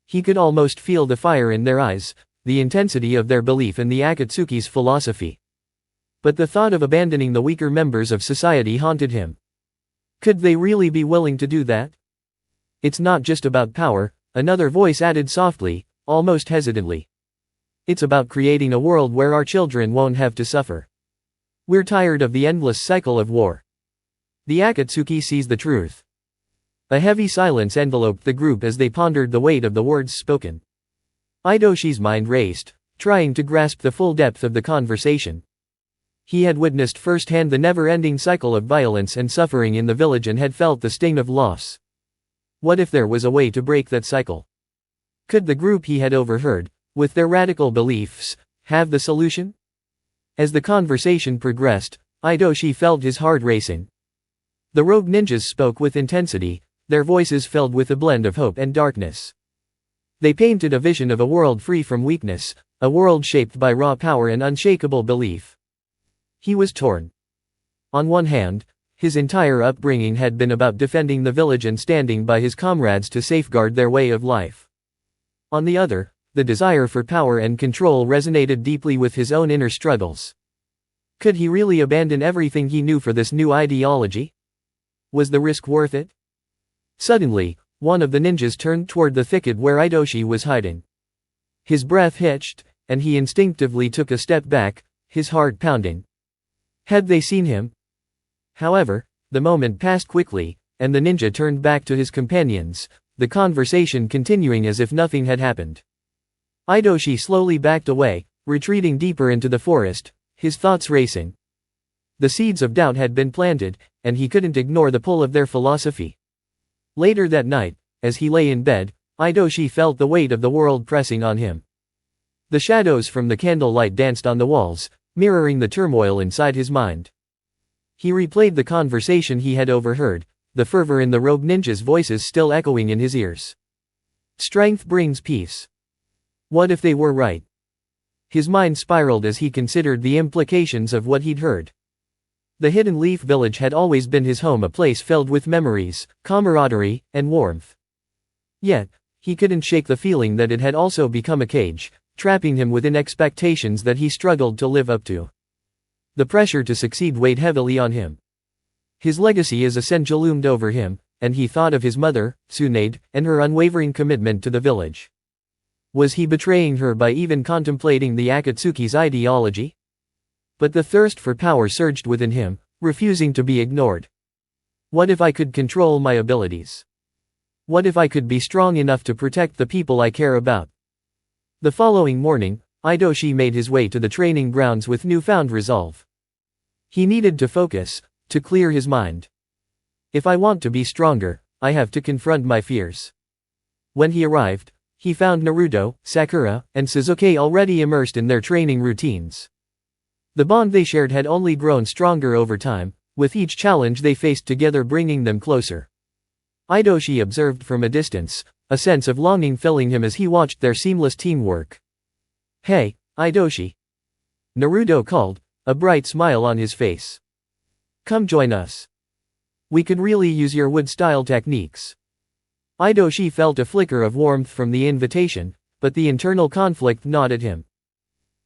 He could almost feel the fire in their eyes, the intensity of their belief in the Akatsuki's philosophy. But the thought of abandoning the weaker members of society haunted him. Could they really be willing to do that? It's not just about power, another voice added softly, almost hesitantly. It's about creating a world where our children won't have to suffer. We're tired of the endless cycle of war. The Akatsuki sees the truth. A heavy silence enveloped the group as they pondered the weight of the words spoken. Idoshi's mind raced, trying to grasp the full depth of the conversation. He had witnessed firsthand the never-ending cycle of violence and suffering in the village and had felt the sting of loss. What if there was a way to break that cycle? Could the group he had overheard, with their radical beliefs, have the solution? As the conversation progressed, Idoshi felt his heart racing. The rogue ninjas spoke with intensity, their voices filled with a blend of hope and darkness. They painted a vision of a world free from weakness, a world shaped by raw power and unshakable belief. He was torn. On one hand, his entire upbringing had been about defending the village and standing by his comrades to safeguard their way of life. On the other, the desire for power and control resonated deeply with his own inner struggles. Could he really abandon everything he knew for this new ideology? Was the risk worth it? Suddenly, one of the ninjas turned toward the thicket where Idoshi was hiding. His breath hitched, and he instinctively took a step back, his heart pounding. Had they seen him? However, the moment passed quickly, and the ninja turned back to his companions, the conversation continuing as if nothing had happened. Idoshi slowly backed away, retreating deeper into the forest, his thoughts racing. The seeds of doubt had been planted, and he couldn't ignore the pull of their philosophy. Later that night, as he lay in bed, Idoshi felt the weight of the world pressing on him. The shadows from the candlelight danced on the walls, mirroring the turmoil inside his mind. He replayed the conversation he had overheard, the fervor in the rogue ninjas' voices still echoing in his ears. Strength brings peace. What if they were right? His mind spiraled as he considered the implications of what he'd heard. The Hidden Leaf Village had always been his home, a place filled with memories, camaraderie, and warmth. Yet, he couldn't shake the feeling that it had also become a cage, trapping him within expectations that he struggled to live up to. The pressure to succeed weighed heavily on him. His legacy as a senju loomed over him, and he thought of his mother, Tsunade, and her unwavering commitment to the village. Was he betraying her by even contemplating the Akatsuki's ideology? But the thirst for power surged within him, refusing to be ignored. What if I could control my abilities? What if I could be strong enough to protect the people I care about? The following morning, Idoshi made his way to the training grounds with newfound resolve. He needed to focus, to clear his mind. If I want to be stronger, I have to confront my fears. When he arrived, he found Naruto, Sakura, and Sasuke already immersed in their training routines. The bond they shared had only grown stronger over time, with each challenge they faced together bringing them closer. Idoshi observed from a distance, a sense of longing filling him as he watched their seamless teamwork. "Hey, Idoshi," Naruto called, a bright smile on his face. "Come join us. We could really use your wood-style techniques." Idoshi felt a flicker of warmth from the invitation, but the internal conflict gnawed at him.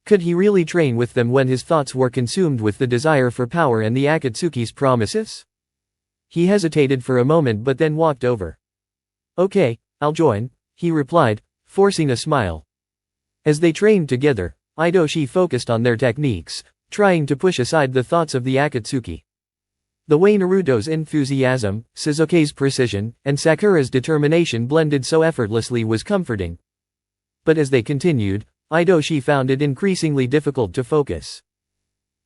Could he really train with them when his thoughts were consumed with the desire for power and the Akatsuki's promises? He hesitated for a moment but then walked over. Okay, I'll join, he replied, forcing a smile. As they trained together, Idoshi focused on their techniques, trying to push aside the thoughts of the Akatsuki. The way Naruto's enthusiasm, Sasuke's precision, and Sakura's determination blended so effortlessly was comforting. But as they continued, Idoshi found it increasingly difficult to focus.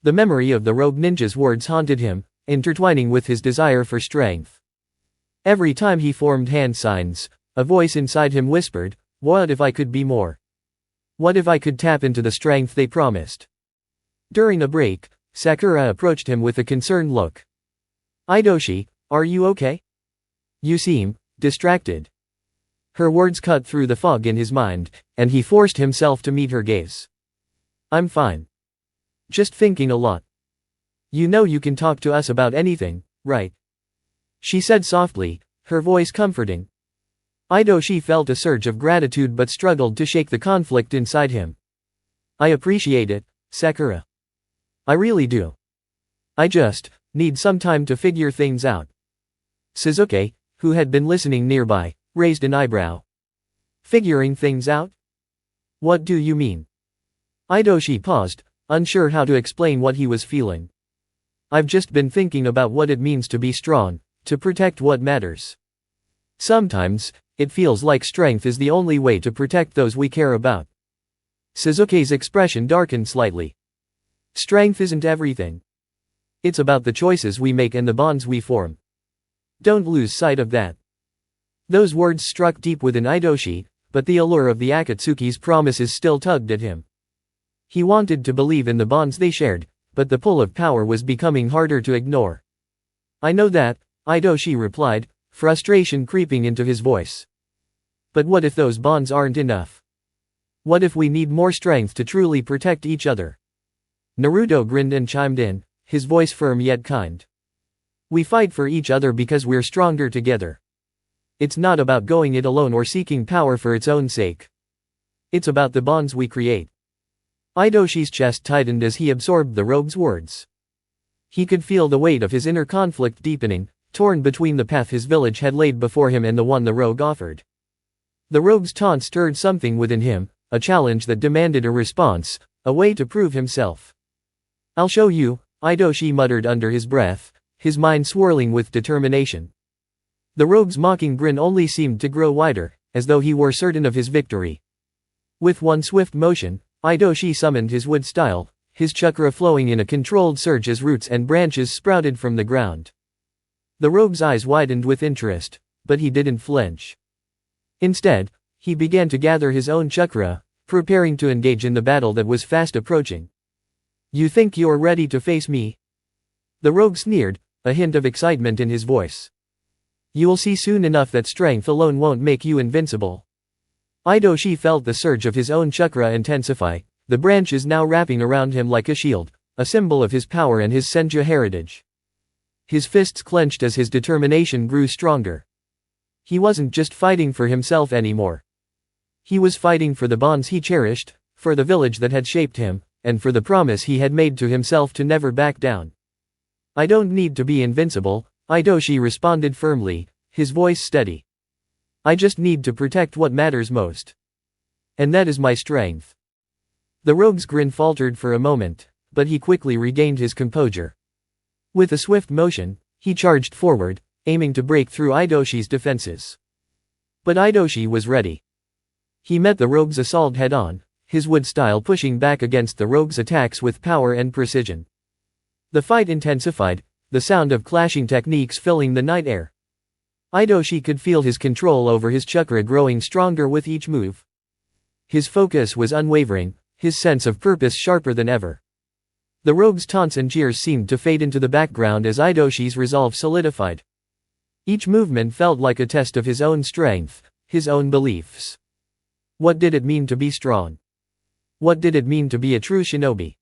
The memory of the rogue ninja's words haunted him, intertwining with his desire for strength. Every time he formed hand signs, a voice inside him whispered, "What if I could be more? What if I could tap into the strength they promised?" During a break, Sakura approached him with a concerned look. "Idoshi, are you okay? You seem distracted." Her words cut through the fog in his mind, and he forced himself to meet her gaze. "I'm fine. Just thinking a lot. You know you can talk to us about anything, right?" she said softly, her voice comforting. Idoshi felt a surge of gratitude but struggled to shake the conflict inside him. "I appreciate it, Sakura. I really do. I just need some time to figure things out." Sasuke, who had been listening nearby, raised an eyebrow. "Figuring things out? What do you mean?" Idoshi paused, unsure how to explain what he was feeling. "I've just been thinking about what it means to be strong, to protect what matters. Sometimes, it feels like strength is the only way to protect those we care about." Sasuke's expression darkened slightly. "Strength isn't everything. It's about the choices we make and the bonds we form. Don't lose sight of that." Those words struck deep within Idoshi, but the allure of the Akatsuki's promises still tugged at him. He wanted to believe in the bonds they shared, but the pull of power was becoming harder to ignore. "I know that," Idoshi replied, frustration creeping into his voice. "But what if those bonds aren't enough? What if we need more strength to truly protect each other?" Naruto grinned and chimed in, his voice firm yet kind. "We fight for each other because we're stronger together. It's not about going it alone or seeking power for its own sake. It's about the bonds we create." Idoshi's chest tightened as he absorbed the rogue's words. He could feel the weight of his inner conflict deepening, torn between the path his village had laid before him and the one the rogue offered. The rogue's taunt stirred something within him, a challenge that demanded a response, a way to prove himself. "I'll show you," Idoshi muttered under his breath, his mind swirling with determination. The rogue's mocking grin only seemed to grow wider, as though he were certain of his victory. With one swift motion, Idoshi summoned his wood style, his chakra flowing in a controlled surge as roots and branches sprouted from the ground. The rogue's eyes widened with interest, but he didn't flinch. Instead, he began to gather his own chakra, preparing to engage in the battle that was fast approaching. "You think you're ready to face me?" The rogue sneered, a hint of excitement in his voice. "You'll see soon enough that strength alone won't make you invincible." Idoshi felt the surge of his own chakra intensify, the branches now wrapping around him like a shield, a symbol of his power and his Senju heritage. His fists clenched as his determination grew stronger. He wasn't just fighting for himself anymore. He was fighting for the bonds he cherished, for the village that had shaped him, and for the promise he had made to himself to never back down. "I don't need to be invincible," Idoshi responded firmly, his voice steady. "I just need to protect what matters most. And that is my strength." The rogue's grin faltered for a moment, but he quickly regained his composure. With a swift motion, he charged forward, aiming to break through Idoshi's defenses. But Idoshi was ready. He met the rogue's assault head-on, his wood style pushing back against the rogue's attacks with power and precision. The fight intensified, the sound of clashing techniques filling the night air. Idoshi could feel his control over his chakra growing stronger with each move. His focus was unwavering, his sense of purpose sharper than ever. The rogue's taunts and jeers seemed to fade into the background as Idoshi's resolve solidified. Each movement felt like a test of his own strength, his own beliefs. What did it mean to be strong? What did it mean to be a true shinobi?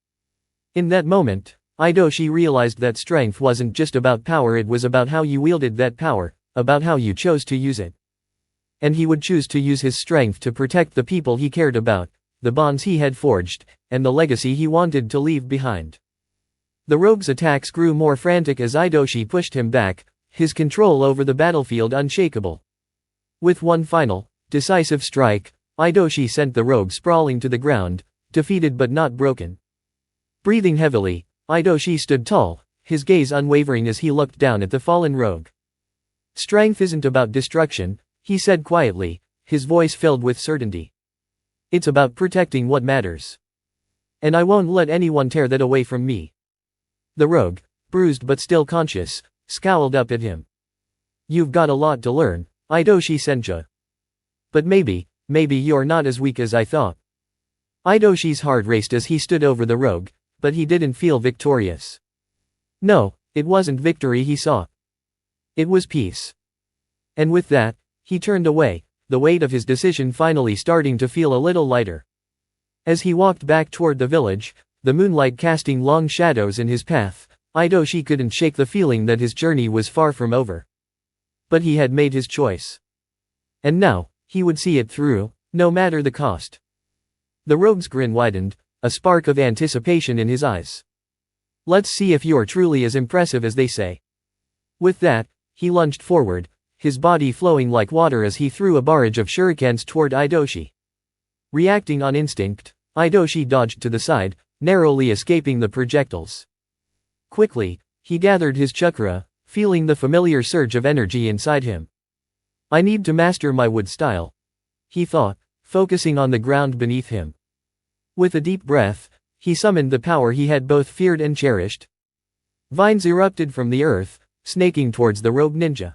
In that moment, Idoshi realized that strength wasn't just about power, it was about how you wielded that power, about how you chose to use it. And he would choose to use his strength to protect the people he cared about, the bonds he had forged, and the legacy he wanted to leave behind. The rogue's attacks grew more frantic as Idoshi pushed him back, his control over the battlefield unshakable. With one final, decisive strike, Idoshi sent the rogue sprawling to the ground, defeated but not broken. Breathing heavily, Idoshi stood tall, his gaze unwavering as he looked down at the fallen rogue. "Strength isn't about destruction," he said quietly, his voice filled with certainty. "It's about protecting what matters. And I won't let anyone tear that away from me." The rogue, bruised but still conscious, scowled up at him. "You've got a lot to learn, Idoshi-senja. But maybe you're not as weak as I thought." Idoshi's heart raced as he stood over the rogue, but he didn't feel victorious. No, it wasn't victory he sought. It was peace. And with that, he turned away, the weight of his decision finally starting to feel a little lighter. As he walked back toward the village, the moonlight casting long shadows in his path, Idoshi couldn't shake the feeling that his journey was far from over. But he had made his choice. And now, he would see it through, no matter the cost. The rogue's grin widened, a spark of anticipation in his eyes. "Let's see if you're truly as impressive as they say." With that, he lunged forward, his body flowing like water as he threw a barrage of shurikens toward Idoshi. Reacting on instinct, Idoshi dodged to the side, narrowly escaping the projectiles. Quickly, he gathered his chakra, feeling the familiar surge of energy inside him. "I need to master my wood style," he thought, focusing on the ground beneath him. With a deep breath, he summoned the power he had both feared and cherished. Vines erupted from the earth, snaking towards the rogue ninja.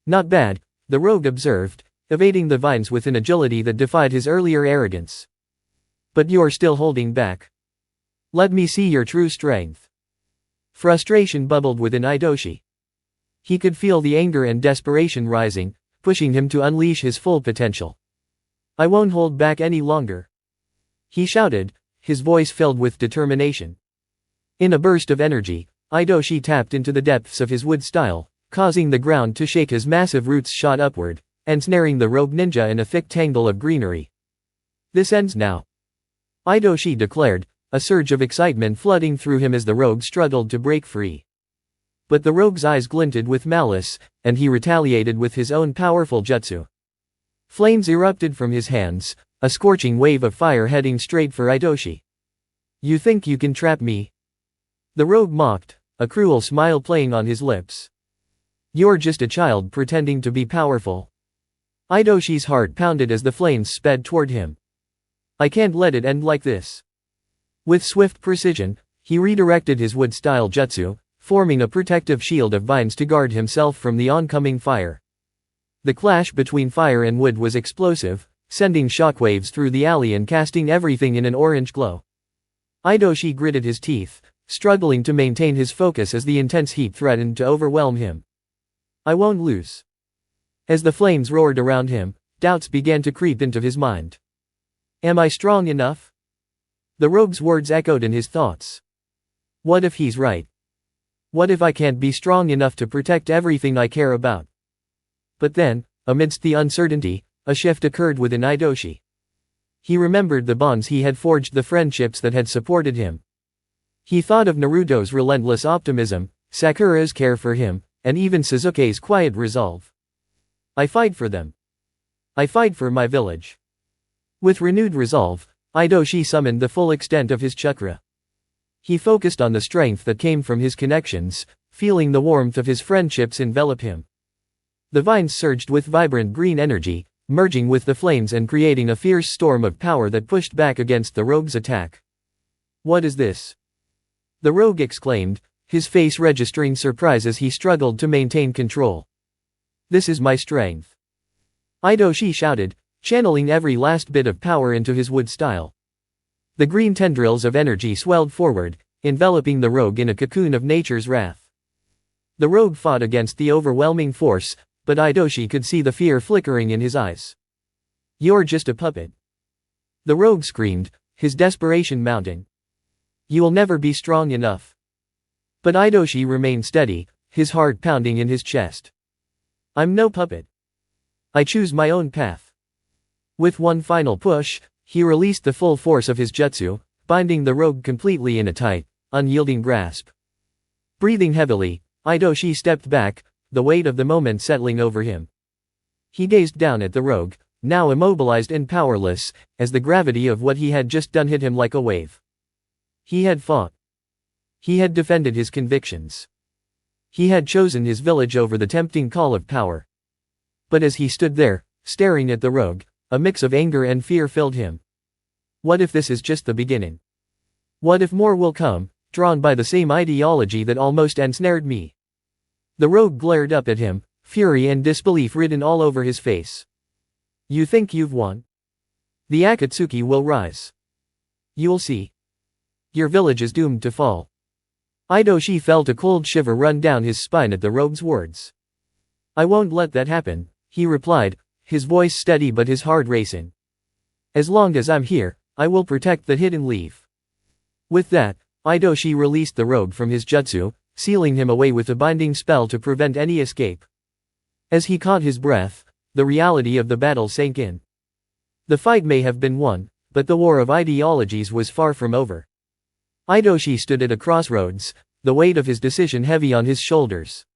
"Not bad," the rogue observed, evading the vines with an agility that defied his earlier arrogance. "But you're still holding back. Let me see your true strength." Frustration bubbled within Idoshi. He could feel the anger and desperation rising, pushing him to unleash his full potential. "I won't hold back any longer," he shouted, his voice filled with determination. In a burst of energy, Idoshi tapped into the depths of his wood style, causing the ground to shake as massive roots shot upward, ensnaring the rogue ninja in a thick tangle of greenery. "This ends now," Idoshi declared, a surge of excitement flooding through him as the rogue struggled to break free. But the rogue's eyes glinted with malice, and he retaliated with his own powerful jutsu. Flames erupted from his hands, a scorching wave of fire heading straight for Idoshi. "You think you can trap me?" The rogue mocked, a cruel smile playing on his lips. "You're just a child pretending to be powerful." Idoshi's heart pounded as the flames sped toward him. "I can't let it end like this." With swift precision, he redirected his wood-style jutsu, forming a protective shield of vines to guard himself from the oncoming fire. The clash between fire and wood was explosive, sending shockwaves through the alley and casting everything in an orange glow. Idoshi gritted his teeth, struggling to maintain his focus as the intense heat threatened to overwhelm him. "I won't lose." As the flames roared around him, doubts began to creep into his mind. "Am I strong enough?" The rogue's words echoed in his thoughts. What if he's right? What if I can't be strong enough to protect everything I care about? But then, amidst the uncertainty, a shift occurred within Idoshi. He remembered the bonds he had forged, the friendships that had supported him. He thought of Naruto's relentless optimism, Sakura's care for him, and even Sasuke's quiet resolve. "I fight for them. I fight for my village." With renewed resolve, Idoshi summoned the full extent of his chakra. He focused on the strength that came from his connections, feeling the warmth of his friendships envelop him. The vines surged with vibrant green energy, merging with the flames and creating a fierce storm of power that pushed back against the rogue's attack. "What is this?" the rogue exclaimed, his face registering surprise as he struggled to maintain control. "This is my strength," Idoshi shouted, channeling every last bit of power into his wood style. The green tendrils of energy swelled forward, enveloping the rogue in a cocoon of nature's wrath. The rogue fought against the overwhelming force, but Idoshi could see the fear flickering in his eyes. "You're just a puppet," the rogue screamed, his desperation mounting. "You'll never be strong enough." But Idoshi remained steady, his heart pounding in his chest. "I'm no puppet. I choose my own path." With one final push, He released the full force of his jutsu, binding the rogue completely in a tight, unyielding grasp. Breathing heavily, Idoshi stepped back, the weight of the moment settling over him. He gazed down at the rogue, now immobilized and powerless, as the gravity of what he had just done hit him like a wave. He had fought. He had defended his convictions. He had chosen his village over the tempting call of power. But as he stood there, staring at the rogue, a mix of anger and fear filled him. What if this is just the beginning? What if more will come, drawn by the same ideology that almost ensnared me? The rogue glared up at him, fury and disbelief written all over his face. You think you've won? The Akatsuki will rise. You'll see. Your village is doomed to fall. Idoshi felt a cold shiver run down his spine at the rogue's words. I won't let that happen, he replied, his voice steady but his heart racing. As long as I'm here, I will protect the hidden leaf. With that, Idoshi released the rogue from his jutsu, sealing him away with a binding spell to prevent any escape. As he caught his breath, the reality of the battle sank in. The fight may have been won, but the war of ideologies was far from over. Idoshi stood at a crossroads, the weight of his decision heavy on his shoulders.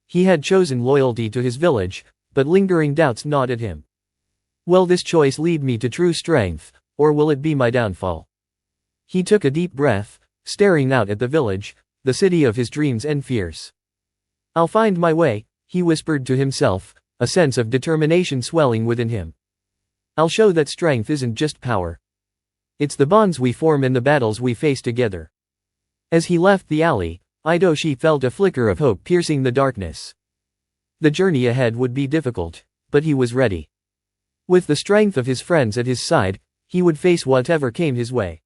He had chosen loyalty to his village, but lingering doubts gnawed at him. Will this choice lead me to true strength, or will it be my downfall? He took a deep breath, staring out at the village, the city of his dreams and fears. I'll find my way, he whispered to himself, a sense of determination swelling within him. I'll show that strength isn't just power. It's the bonds we form and the battles we face together. As he left the alley, Idoshi felt a flicker of hope piercing the darkness. The journey ahead would be difficult, but he was ready. With the strength of his friends at his side, he would face whatever came his way.